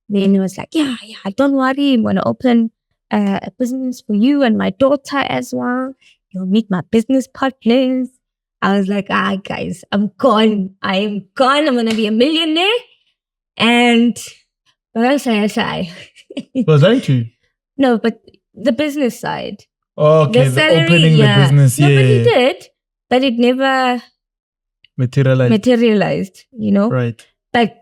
Then he was like, yeah, don't worry. I'm going to open a business for you and my daughter as well. You'll meet my business partners. I was like, guys, I'm gone. I am gone. I'm going to be a millionaire. And was that you? No, but the business side. Oh, okay, the salary, opening the business. No, but he did. But it never materialized, Right. But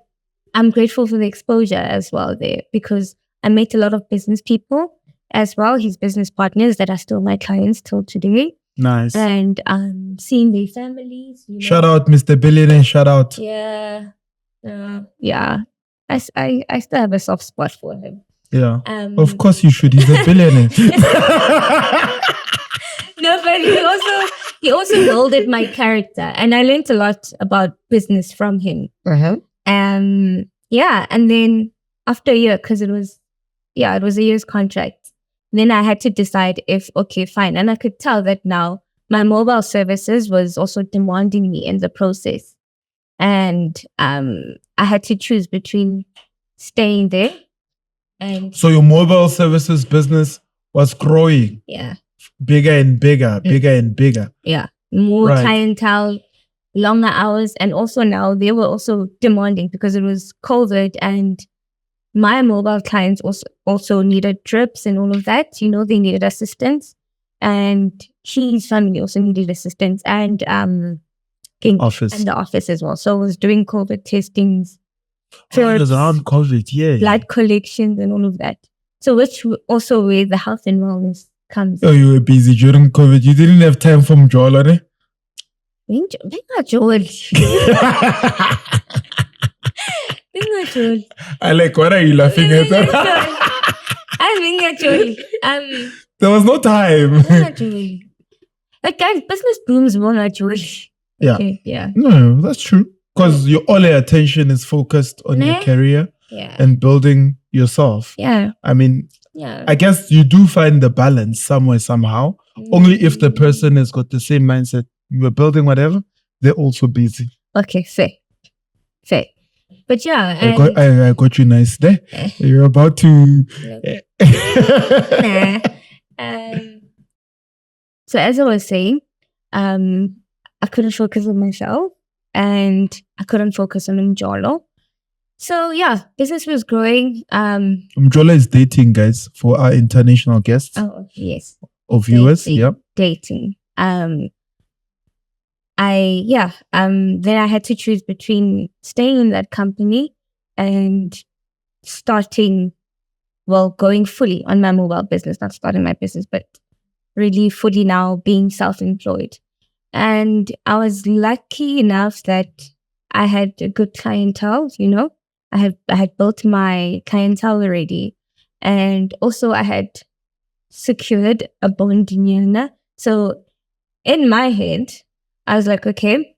I'm grateful for the exposure as well there because I met a lot of business people as well, his business partners that are still my clients till today. Nice. And seeing their families. Shout out, Mr. Billionaire. Shout out. Yeah. Yeah. I still have a soft spot for him. Yeah. Of course you should. He's a billionaire. No, but he also molded my character, and I learned a lot about business from him. Yeah, and then after a year, because it was a year's contract. Then I had to decide if, okay, fine. And I could tell that now my mobile services was also demanding me in the process. And I had to choose between staying there and... So your mobile services business was growing. Yeah. Bigger and bigger, bigger and bigger. Yeah. More clientele, longer hours. And also now they were also demanding because it was COVID, and my mobile clients also needed trips and all of that. You know, they needed assistance, and his family also needed assistance, and office and the office as well. So I was doing COVID testings, it was around COVID, blood collections and all of that. So which also where the health and wellness comes. Oh, you were busy during COVID. You didn't have time for Mjolo, eh? I like, what are you laughing at? There was no time. Like, guys, business booms more naturally. Yeah. Okay, yeah. No, that's true. Because all your attention is focused on your career and building yourself. Yeah. I mean, I guess you do find the balance somewhere, somehow. Only if the person has got the same mindset. You were building whatever, they're also busy. Okay, fair. But yeah, I got you nice there. You're about to. So as I was saying, I couldn't focus on myself, and I couldn't focus on Mjolo. So yeah, business was growing. Mjolo is dating, guys, for our international guests. Oh yes. Or viewers, yep. Dating. Then I had to choose between staying in that company and going fully on my mobile business, not starting my business, but really fully now being self-employed. And I was lucky enough that I had a good clientele, you know. I had built my clientele already. And also I had secured a bond in Yana. So in my head, I was like, okay,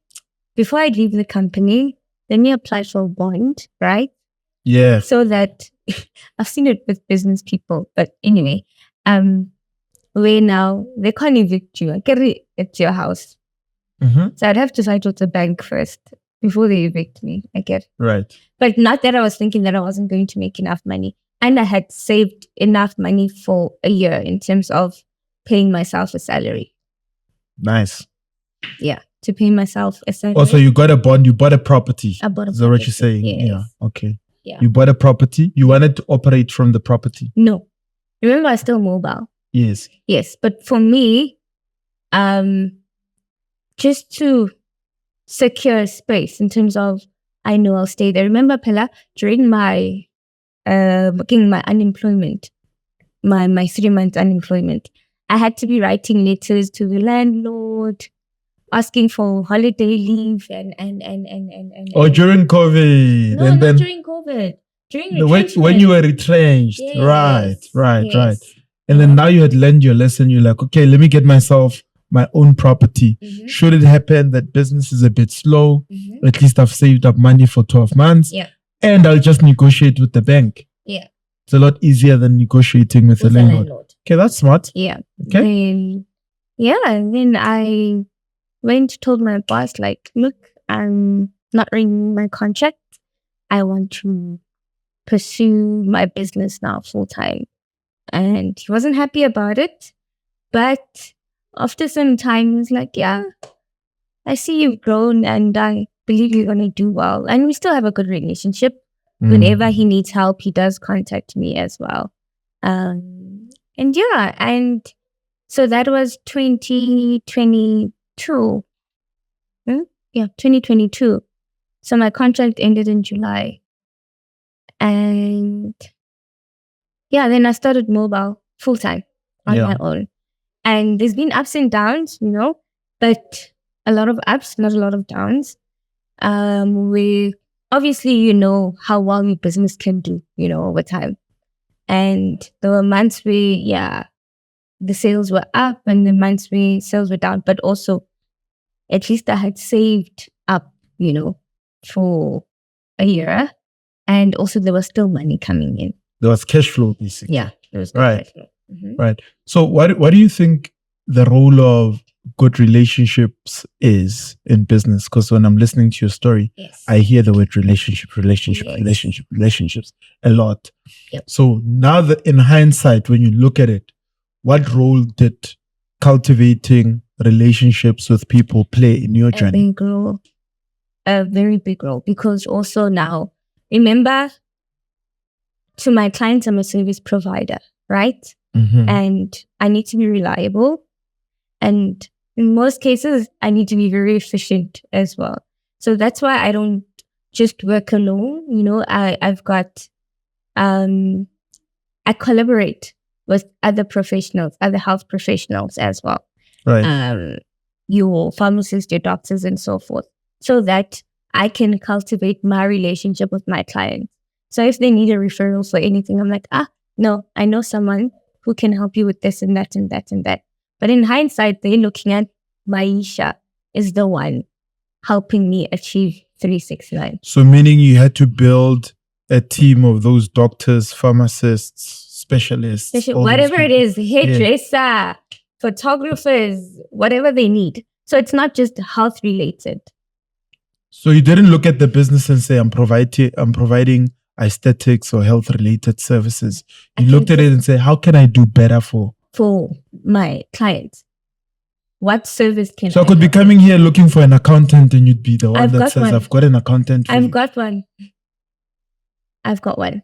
before I leave the company, let me apply for a bond, right? Yeah. So that I've seen it with business people, but anyway, where now they can't evict you. It's your house. Mm-hmm. So I'd have to fight with the bank first before they evict me. I get right. But not that I was thinking that I wasn't going to make enough money, and I had saved enough money for a year in terms of paying myself a salary. Nice. Yeah, to pay myself a salary. Also, you got a bond, you bought a property. I bought a property. Is that what you're saying? Yes. Yeah. Okay. Yeah. You bought a property. You wanted to operate from the property. No. Remember, I was still mobile. Yes. Yes. But for me, just to secure space in terms of, I know I'll stay there. Remember, Pella, during my my unemployment, my 3 months unemployment, I had to be writing letters to the landlord, asking for holiday leave and during COVID. No, not during COVID. During when you were retrenched. Yes. Right. And then now you had learned your lesson. You're like, okay, let me get myself my own property. Mm-hmm. Should it happen that business is a bit slow, mm-hmm. at least I've saved up money for 12 months. Yeah. And I'll just negotiate with the bank. Yeah. It's a lot easier than negotiating with the landlord. Okay, that's smart. Yeah. Okay. And then I told my boss, like, look, I'm not renewing my contract. I want to pursue my business now full time. And he wasn't happy about it. But after some time, he was like, yeah, I see you've grown and I believe you're going to do well. And we still have a good relationship. Whenever he needs help, he does contact me as well. And so that was 2022. 2022. So my contract ended in July. And then I started mobile full time on my own. And there's been ups and downs, you know, but a lot of ups, not a lot of downs. obviously you know how well your business can do, over time. And there were months where, the sales were up and the months where sales were down, but also at least I had saved up, for a year. And also there was still money coming in. There was cash flow, basically. Yeah, there was still Right. cash flow. Mhm. Right. So what do you think the role of good relationships is in business? Because when I'm listening to your story, Yes. I hear the word relationships a lot. Yep. So now that in hindsight, when you look at it, what role did cultivating relationships with people play in your journey? Big role, a very big role, because also now, remember, to my clients, I'm a service provider, right? Mhm. And I need to be reliable. And in most cases, I need to be very efficient as well. So that's why I don't just work alone. I've got, I collaborate with other professionals, other health professionals as well. Right. Your pharmacists, your doctors, and so forth, so that I can cultivate my relationship with my clients. So if they need a referral for anything, I'm like, no, I know someone who can help you with this and that and that and that. But in hindsight, they're looking at Maisha is the one helping me achieve 369. So meaning you had to build a team of those doctors, pharmacists, specialists, all those Whatever it people. is, hairdresser, photographers, whatever they need. So it's not just health related. So you didn't look at the business and say, I'm providing aesthetics or health related services. You looked at it and say, how can I do better for my clients? What service can So I could be coming here looking for an accountant and you'd be the one that says, I've got an accountant for you. I've got one.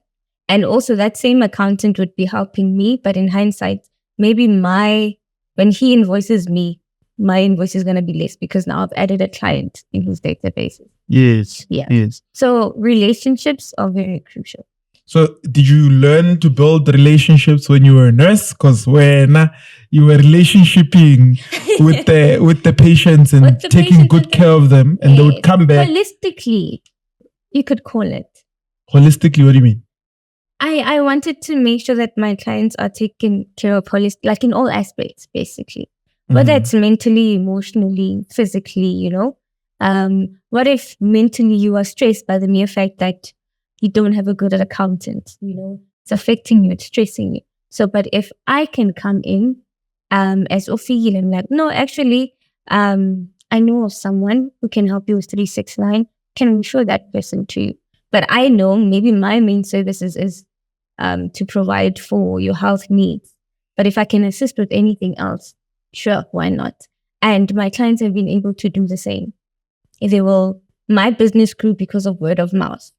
And also that same accountant would be helping me, but in hindsight, maybe when he invoices me, my invoice is going to be less because now I've added a client in his databases. Yes. Yeah. Yes. So relationships are very crucial. So did you learn to build relationships when you were a nurse? Because when you were relationshiping with the patients and taking good care of them, and they would come back. Holistically, you could call it. Holistically, what do you mean? I wanted to make sure that my clients are taken care of like in all aspects, basically. Whether it's mentally, emotionally, physically, what if mentally you are stressed by the mere fact that you don't have a good accountant, it's affecting you, it's stressing you. So, but if I can come in as Fikile and like, no, actually, I know of someone who can help you with 369, can refer that person to you. But I know maybe my main services is to provide for your health needs. But if I can assist with anything else, sure, why not? And my clients have been able to do the same. My business grew because of word of mouth.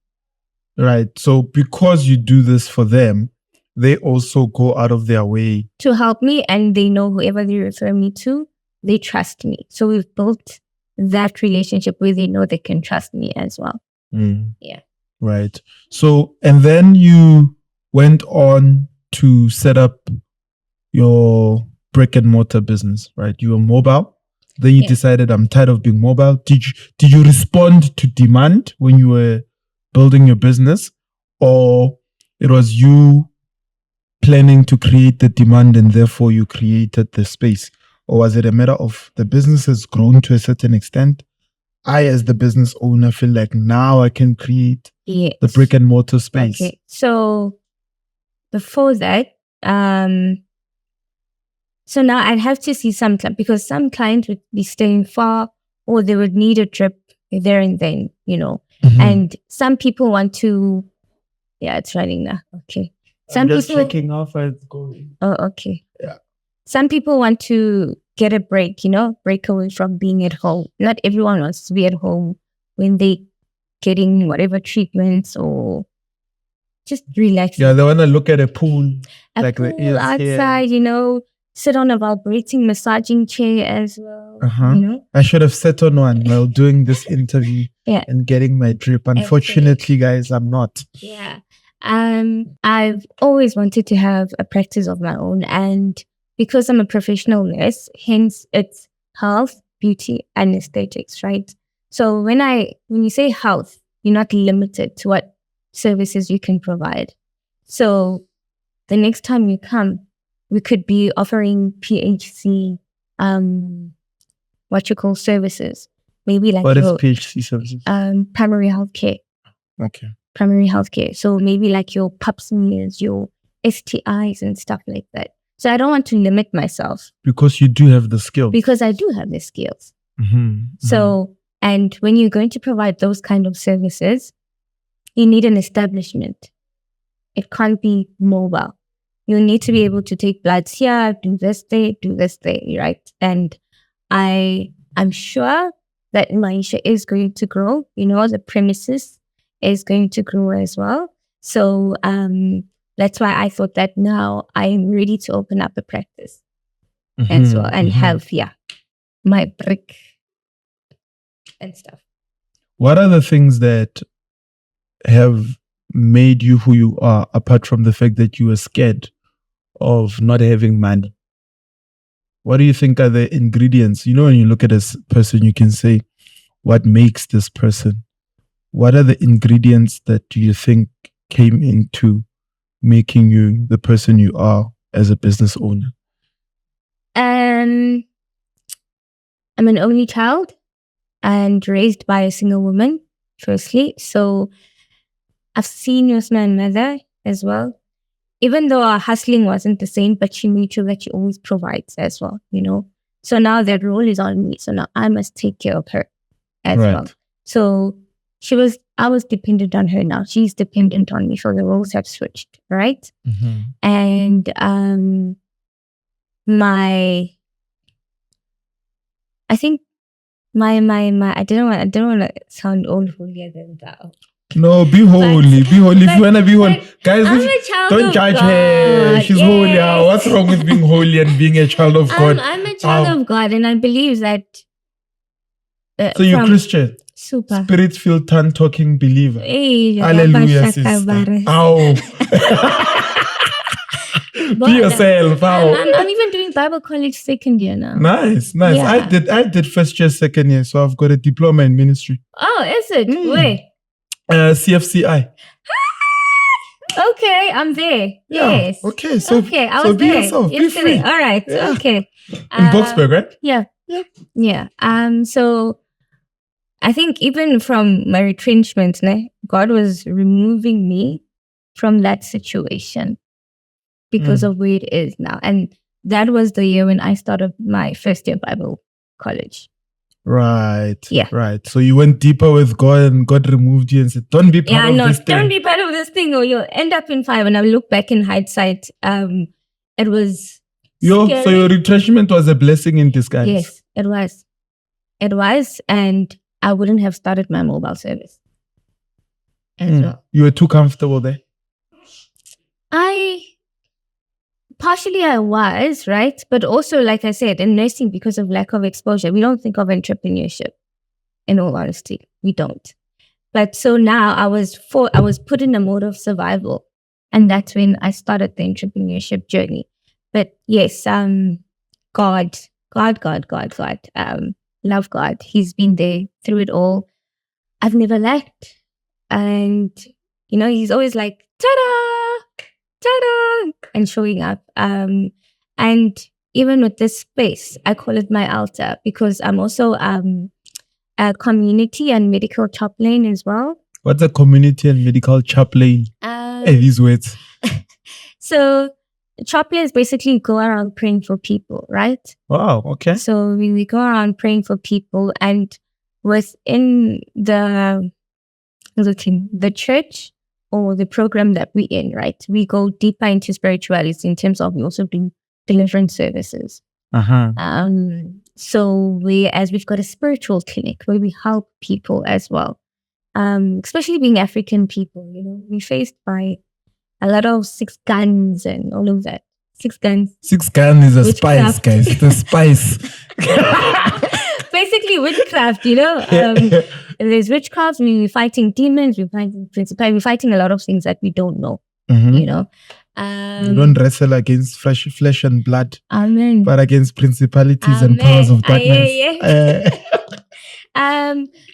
Right. So because you do this for them, they also go out of their way to help me, and they know whoever they refer me to, they trust me. So we've built that relationship where they know they can trust me as well. Yeah. Right. So, and then you went on to set up your brick and mortar business, right? You were mobile. Then you decided, I'm tired of being mobile. Did you respond to demand when you were building your business, or it was you planning to create the demand and therefore you created the space? Or was it a matter of the business has grown to a certain extent? I, as the business owner, feel like now I can create the brick and mortar space. Okay. So before that, so now I'd have to see because some clients would be staying far or they would need a trip there and then, and some people want to, it's running now. Okay. I'm just checking off as it's going. Oh, okay. Yeah. Some people want to get a break, break away from being at home. Not everyone wants to be at home when they getting whatever treatments or just relaxing. Yeah, they want to look at a pool. Pool outside, sit on a vibrating massaging chair as well. I should have sat on one while doing this interview and getting my drip. Unfortunately, guys, I'm not. Yeah. I've always wanted to have a practice of my own, and because I'm a professional nurse, hence it's health, beauty, and aesthetics, right? So when you say health, You're not limited to what services you can provide. So the next time you come, we could be offering PHC, services. Maybe like what is PHC services? Primary healthcare. Okay. Primary healthcare. So maybe like your pap smears, your STIs and stuff like that. So I don't want to limit myself. Because you do have the skills. Because I do have the skills. Mm-hmm. So, and when you're going to provide those kind of services, you need an establishment. It can't be mobile. You need to be able to take bloods here, do this there, right? And I'm sure that Maisha is going to grow. The premises is going to grow as well. So that's why I thought that now I am ready to open up a practice as well and have my brick and stuff. What are the things that have made you who you are, apart from the fact that you were scared of not having money? What do you think are the ingredients? When you look at a person, you can say, what makes this person? What are the ingredients that you think came into making you the person you are as a business owner? I'm an only child and raised by a single woman, firstly. So I've seen my mother as well. Even though our hustling wasn't the same, but she made sure that she always provides as well, So now that role is on me. So now I must take care of her as well. So I was dependent on her now. She's dependent on me. So the roles have switched, right? Mm-hmm. And I think my I don't want to sound old holier than thou. No, be holy. Be holy. If you want to be holy. Guys, don't judge God. her. She's holy. What's wrong with being holy and being a child of God? I'm a child of God, and I believe that. So you're Christian? Super. Spirit-filled, tongue-talking believer. Hey, hallelujah, sister. Ow. Be yourself. Ow. I'm even doing Bible college second year now. Nice. Yeah. I did first year, second year, so I've got a diploma in ministry. Oh, is it? Where? CFCI. Okay, I'm there. Yes. Yeah. Okay, so I was be there. yourself. Be free. All right. Yeah. Okay. In Boksburg, right? Yeah. So I think even from my retrenchment, God was removing me from that situation because of where it is now. And that was the year when I started my first year Bible college. Right. Yeah. Right. So you went deeper with God and God removed you and said, don't be part of this thing. Don't be part of this thing or you'll end up in fire. When I look back in hindsight, it was scary. So your retrenchment was a blessing in disguise. Yes, it was. It was. And I wouldn't have started my mobile service as well. You were too comfortable there? Partially I was, right? But also, like I said, in nursing, because of lack of exposure, we don't think of entrepreneurship. In all honesty, we don't. But so now I was put in a mode of survival. And that's when I started the entrepreneurship journey. But yes, God. Love God. He's been there through it all. I've never lacked. And, he's always like, ta-da, ta-da, and showing up. And even with this space, I call it my altar because I'm also a community and medical chaplain as well. What's a community and medical chaplain? These words. So chaplains basically go around praying for people, right? Wow, okay. So we go around praying for people, and within the church or the program that we're in, right, we go deeper into spirituality in terms of we also do deliverance services. So we've got a spiritual clinic where we help people as well, especially being African people. We're faced by a lot of 6 guns and all of that. 6 guns. 6 guns is a spice, guys. It's a spice. Basically witchcraft, There's witchcraft. We're fighting demons. We're fighting principalities. We're fighting a lot of things that we don't know. You don't wrestle against flesh and blood. Amen. But against principalities and powers of darkness.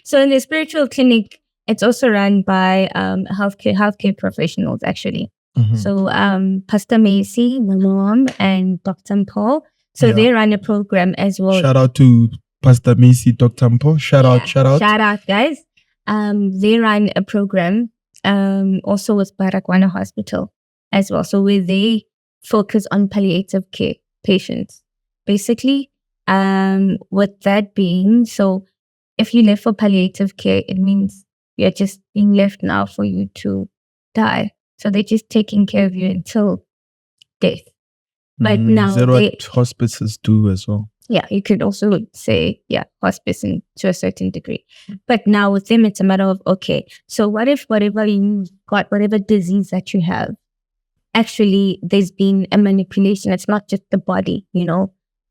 So in the spiritual clinic, it's also run by healthcare professionals actually. Mhm. So Pastor Maisha, my mom, and Dr. Paul. So Yeah. they run a program as well. Shout out to Pastor Maisha, Dr. Mpo. Shout out. Shout out, guys. They run a program also with Barakwana Hospital as well. So where they focus on palliative care patients. Basically, with that being, so if you live for palliative care, it means you're just being left now for you to die. So they're just taking care of you until death. But now is that what hospices do as well? Yeah, you could also say, hospice to a certain degree. But now with them, it's a matter of, okay, so what if whatever you got, whatever disease that you have, actually there's been a manipulation. It's not just the body,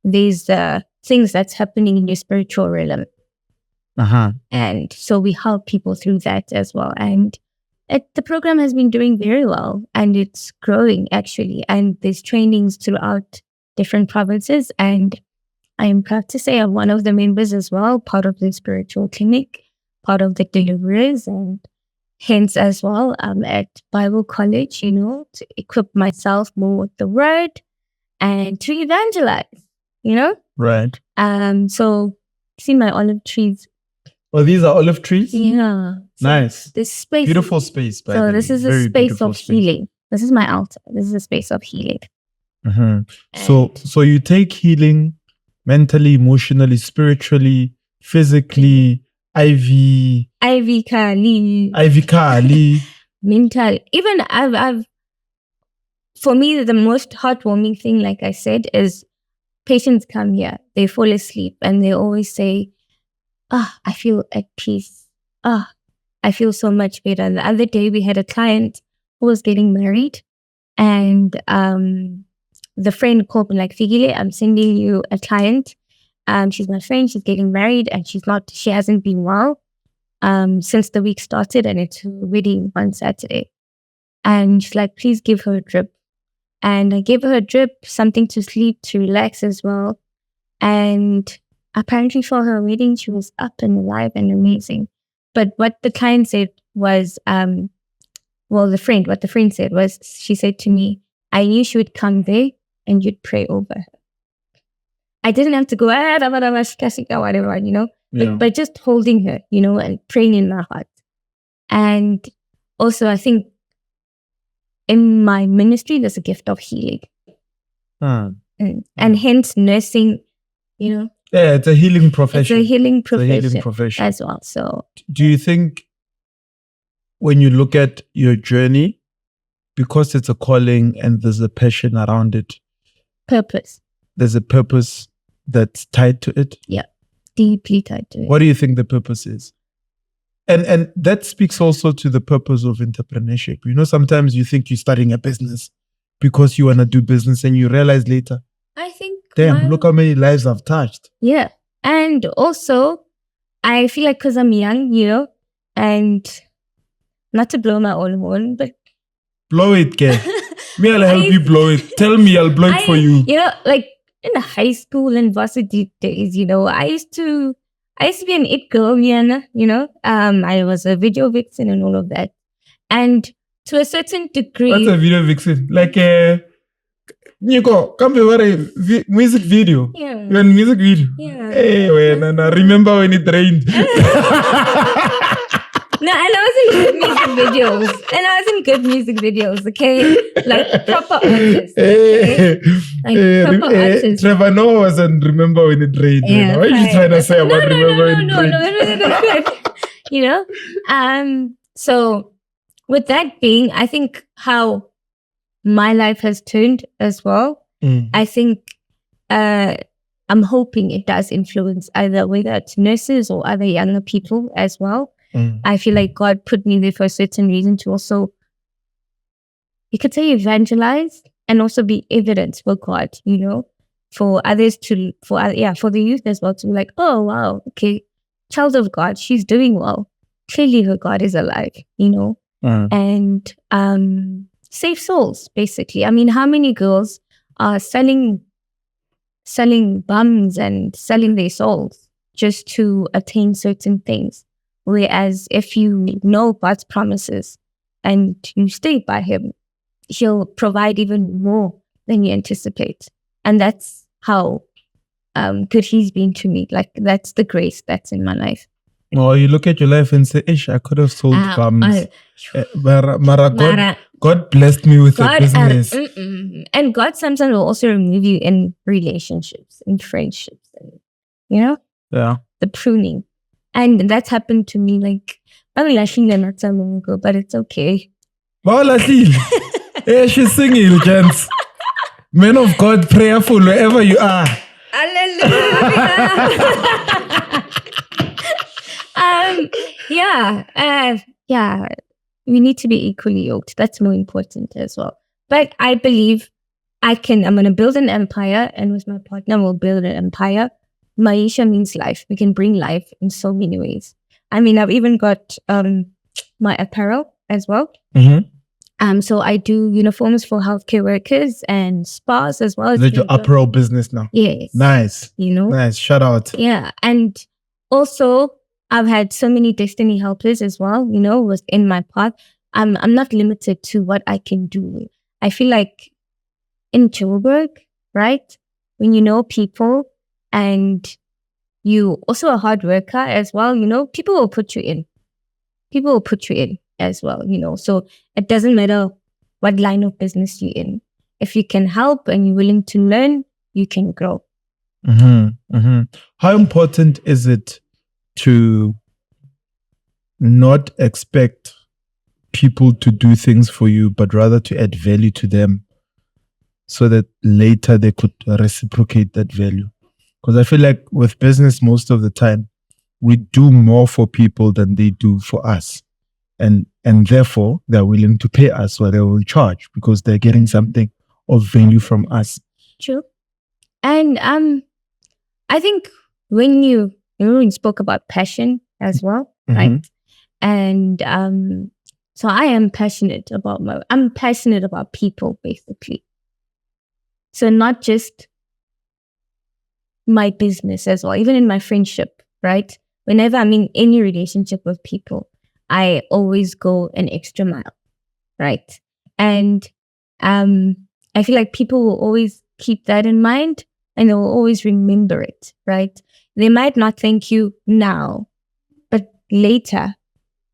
there's things that's happening in your spiritual realm. And so we help people through that as well. And the program has been doing very well and it's growing actually. And there's trainings throughout different provinces. And I am proud to say I'm one of the members as well, part of the spiritual clinic, part of the deliverers, and hence as well, I'm at Bible college, to equip myself more with the word and to evangelize, Right. So see my olive trees. Oh, these are olive trees? Yeah. So nice. This space. Beautiful space. So this is a space of healing. This is my altar. This is a space of healing. So you take healing mentally, emotionally, spiritually, physically, IV Kali, mental. Even I've for me, the most heartwarming thing, like I said, is patients come here, they fall asleep and they always say, I feel at peace. I feel so much better. The other day we had a client who was getting married and the friend called me like, Fikile, I'm sending you a client. She's my friend. She's getting married and she hasn't been well since the week started and it's her wedding on Saturday. And she's like, please give her a drip. And I gave her a drip, something to sleep, to relax as well. And apparently for her wedding, she was up and alive and amazing. But what the client said was, what the friend said was, she said to me, I knew she would come there and you'd pray over her. I didn't have to go, whatever, but just holding her, and praying in my heart. And also, I think in my ministry, there's a gift of healing. And hence nursing, Yeah, it's a healing profession. It's a healing profession as well. So, do you think when you look at your journey, because it's a calling and there's a passion around it, there's a purpose that's tied to it? Yeah, deeply tied to it. What do you think the purpose is? And that speaks also to the purpose of entrepreneurship. Sometimes you think you're starting a business because you want to do business and you realize later, I think, damn, look how many lives I've touched. Yeah. And also, I feel like because I'm young, and not to blow my own horn, but blow it, Ken. Me, I'll help you blow it. Tell me, I'll blow it for you. Like in the high school and varsity days, I used to be an it girl, I was a video vixen and all of that. And to a certain degree. What's a video vixen? Like Nico, come over a music video. Yeah. You're in music video. Yeah. Hey, remember when it rained? No, and I was in good music videos. Okay, like proper artists. Okay? Proper artists. Trevor Noah wasn't remember when it rained. Yeah, what are you trying to say about remember when it rained? So with that being, I think how my life has turned as well. I think I'm hoping it does influence either whether it's nurses or other younger people as well. I feel like God put me there for a certain reason to also, you could say, evangelize and also be evidence for God, for others for the youth as well to be like, oh, wow, okay, child of God, she's doing well. Clearly her God is alive, and save souls, basically. I mean, how many girls are selling bums and selling their souls just to attain certain things? Whereas if you know God's promises and you stay by Him, He'll provide even more than you anticipate. And that's how good He's been to me. Like, that's the grace that's in my life. Or you look at your life and say, Ish, I could have sold gums. God blessed me with a business. And God sometimes will also remove you in relationships, in friendships, and, Yeah. the pruning. And that's happened to me like, not so long ago, but it's okay. Yeah, she's singing, gents. Men of God, prayerful wherever you are. Hallelujah. Yeah. We need to be equally yoked. That's more important as well. But I believe I'm going to build an empire, and with my partner, we'll build an empire. Maisha means life. We can bring life in so many ways. I mean, I've even got my apparel as well. Mm-hmm. So I do uniforms for healthcare workers and spas as well. Is that your apparel business now? Yes. Nice. Nice. Shout out. Yeah. And also, I've had so many destiny helpers as well, within my path. I'm not limited to what I can do. I feel like in Joburg, right? When you know people and you also a hard worker as well, people will put you in. People will put you in as well, So it doesn't matter what line of business you're in. If you can help and you're willing to learn, you can grow. Mm-hmm. Mm-hmm. How important is it to not expect people to do things for you, but rather to add value to them so that later they could reciprocate that value? Because I feel like with business, most of the time, we do more for people than they do for us. And therefore, they're willing to pay us what they will charge because they're getting something of value from us. True. And I think when you spoke about passion as well, Mm-hmm. right? And so I'm passionate about people, basically. So not just my business as well, even in my friendship, right? Whenever I'm in any relationship with people, I always go an extra mile, right? And I feel like people will always keep that in mind and they will always remember it, right? They might not thank you now, but later,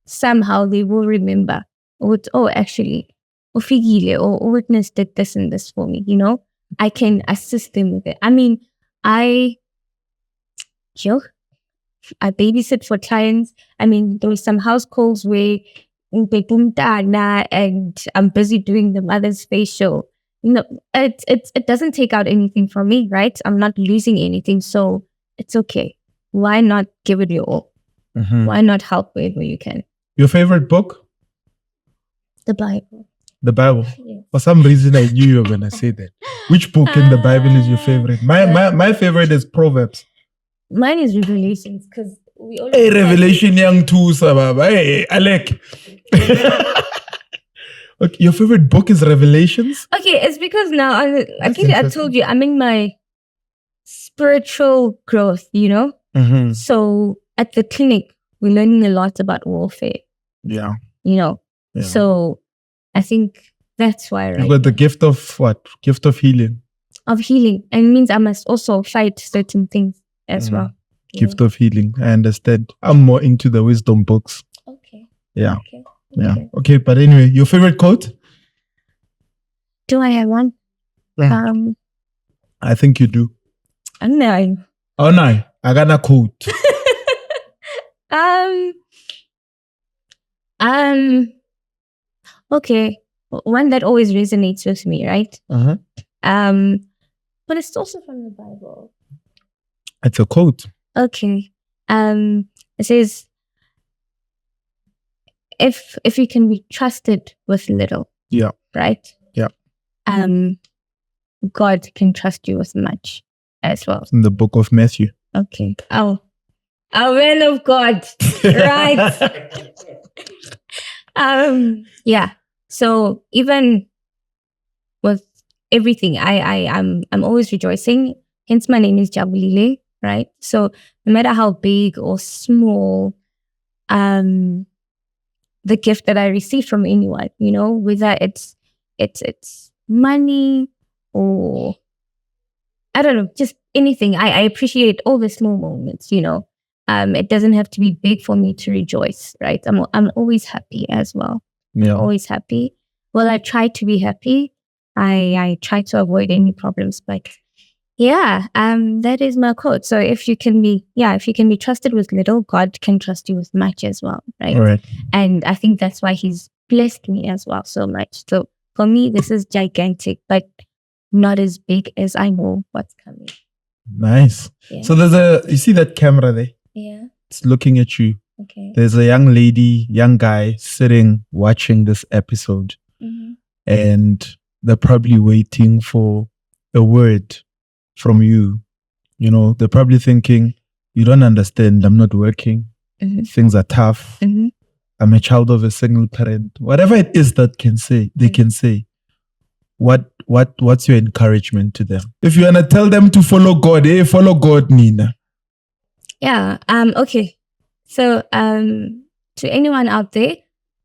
somehow they will remember, actually, Fikile or Witness did this and this for me, I can assist them with it. I mean, I babysit for clients. I mean, there were some house calls where and I'm busy doing the mother's facial. It doesn't take out anything from me, right? I'm not losing anything, so it's okay. Why not give it your all? Mm-hmm. Why not help wherever you can? Your favorite book? The Bible. The Bible. Yes. For some reason, I knew you were gonna say that. Which book in the Bible is your favorite? My favorite is Proverbs. Mine is Revelations because we all. Hey, Revelation young too, sababa. Hey, Alec. Okay, your favorite book is Revelations? Okay, it's because now I told you I'm in my spiritual growth, Mm-hmm. So at the clinic, we're learning a lot about warfare. Yeah. Yeah. So I think that's why, right? You got the gift of what? Gift of healing. Of healing. And it means I must also fight certain things as well. Gift of healing. I understand. I'm more into the wisdom books. Okay. Yeah. Okay. Yeah. Okay, but anyway, your favorite quote? Do I have one? Yeah. I think you do. No. Oh no, I got a quote. Okay. One that always resonates with me, right? Uh-huh. But it's also from the Bible. It's a quote. Okay. It says, if you can be trusted with little, yeah, right? Yeah. God can trust you with much as well. It's in the book of Matthew. Okay. Oh, man of God. Right. Yeah. So even with everything, I'm always rejoicing. Hence my name is Jabulile, right? So no matter how big or small the gift that I received from anyone, whether it's money or I don't know, just anything. I appreciate all the small moments, it doesn't have to be big for me to rejoice, right? I'm always happy as well. Yeah. Always happy. Well, I try to be happy. I try to avoid any problems, but yeah, that is my quote. So if you can be trusted with little, God can trust you with much as well, right? All right. And I think that's why He's blessed me as well so much. So for me, this is gigantic, but not as big as I know what's coming. Nice. Yeah. So you see that camera there? Yeah. It's looking at you. Okay. There's a young lady, young guy sitting watching this episode, and they're probably waiting for a word from you. They're probably thinking, you don't understand. I'm not working. Things are tough. I'm a child of a single parent. Whatever it is that they can say. What's your encouragement to them? If you wanna tell them to follow God, follow God, Nina. Yeah. Okay. So, to anyone out there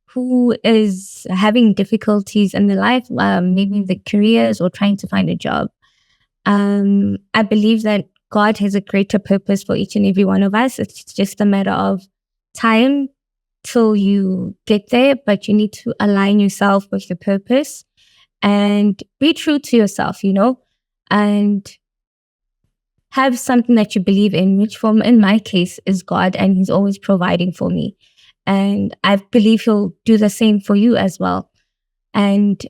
who is having difficulties in their life, maybe the careers or trying to find a job, I believe that God has a greater purpose for each and every one of us. It's just a matter of time till you get there, but you need to align yourself with the purpose and be true to yourself, and have something that you believe in, which in my case is God, and He's always providing for me. And I believe He'll do the same for you as well. And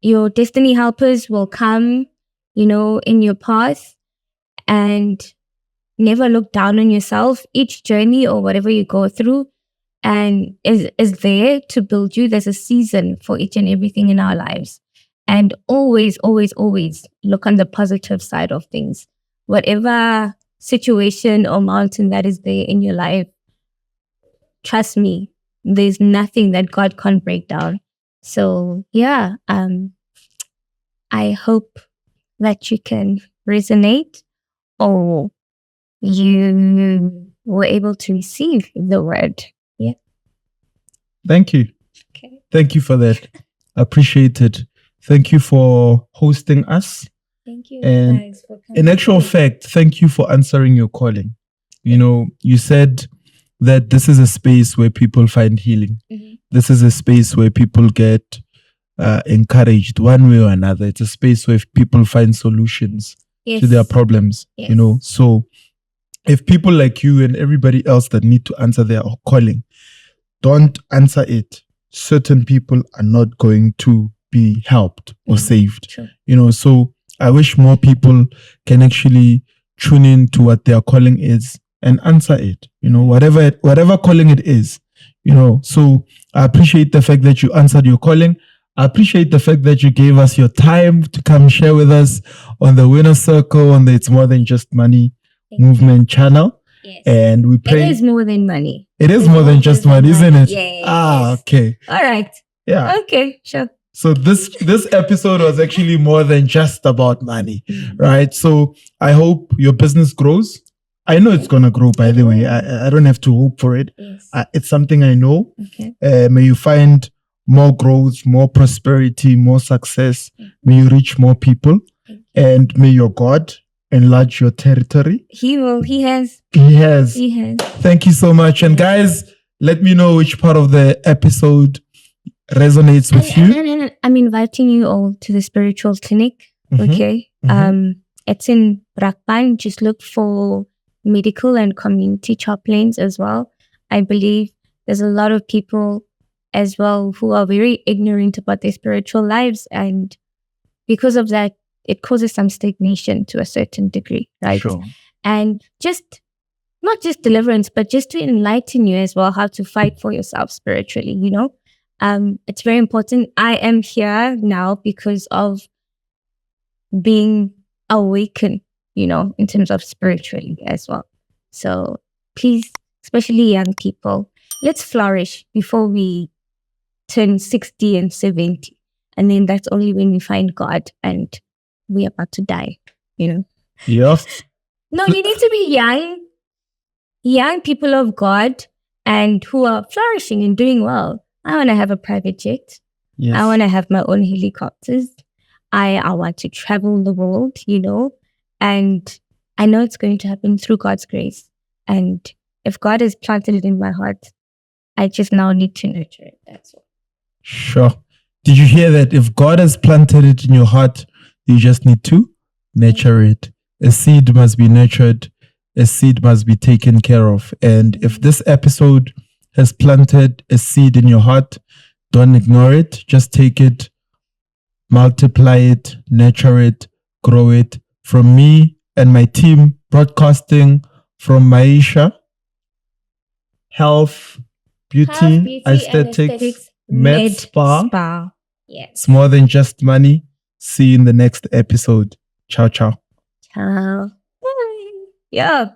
your destiny helpers will come, in your path, and never look down on yourself. Each journey or whatever you go through and is there to build you. There's a season for each and everything in our lives. And always, always, always look on the positive side of things. Whatever situation or mountain that is there in your life, trust me, there's nothing that God can't break down. So yeah, I hope that you can resonate or you were able to receive the word. Yeah. Thank you. Okay. Thank you for that. Appreciate it. Thank you for hosting us. Thank you, and guys, for coming. In actual fact, thank you for answering your calling. You said that this is a space where people find healing. This is a space where people get encouraged one way or another. It's a space where people find solutions to their problems. Yes. So if people like you and everybody else that need to answer their calling don't answer it, certain people are not going to be helped or saved. Sure. So I wish more people can actually tune in to what their calling is and answer it. Whatever calling it is. So I appreciate the fact that you answered your calling. I appreciate the fact that you gave us your time to come share with us on the Winner Circle on the It's More Than Just Money movement channel. Yes. And we pray. It is more than money. It is more than just money, isn't it? Yes. Okay. All right. Yeah. Okay, sure. So this episode was actually more than just about money, right? So I hope your business grows. I know it's going to grow, by the way. I don't have to hope for it. Yes. It's something I know. Okay. May you find more growth, more prosperity, more success. May you reach more people. And may your God enlarge your territory. He will. He has. He has. He has. Thank you so much. And guys, let me know which part of the episode resonates with you. And I'm inviting you all to the spiritual clinic. Okay. It's in Brakpan. Just look for medical and community chaplains as well. I believe there's a lot of people as well who are very ignorant about their spiritual lives, and because of that, it causes some stagnation to a certain degree, right? Sure. And just not just deliverance, but just to enlighten you as well how to fight for yourself spiritually. It's very important. I am here now because of being awakened, in terms of spiritually as well. So please, especially young people, let's flourish before we turn 60 and 70. And then that's only when we find God and we're about to die, Yes. No, you need to be young young people of God and who are flourishing and doing well. I want to have a private jet. Yes. I want to have my own helicopters. I want to travel the world, and I know it's going to happen through God's grace. And if God has planted it in my heart, I just now need to nurture it. That's all. Sure. Did you hear that? If God has planted it in your heart, you just need to nurture it. A seed must be nurtured. A seed must be taken care of. And if this episode has planted a seed in your heart, don't ignore it. Just take it, multiply it, nurture it, grow it. From me and my team, broadcasting from Maisha, health, beauty, aesthetics, med spa. Yes. It's more than just money. See you in the next episode. Ciao, ciao. Ciao. Bye. Yeah.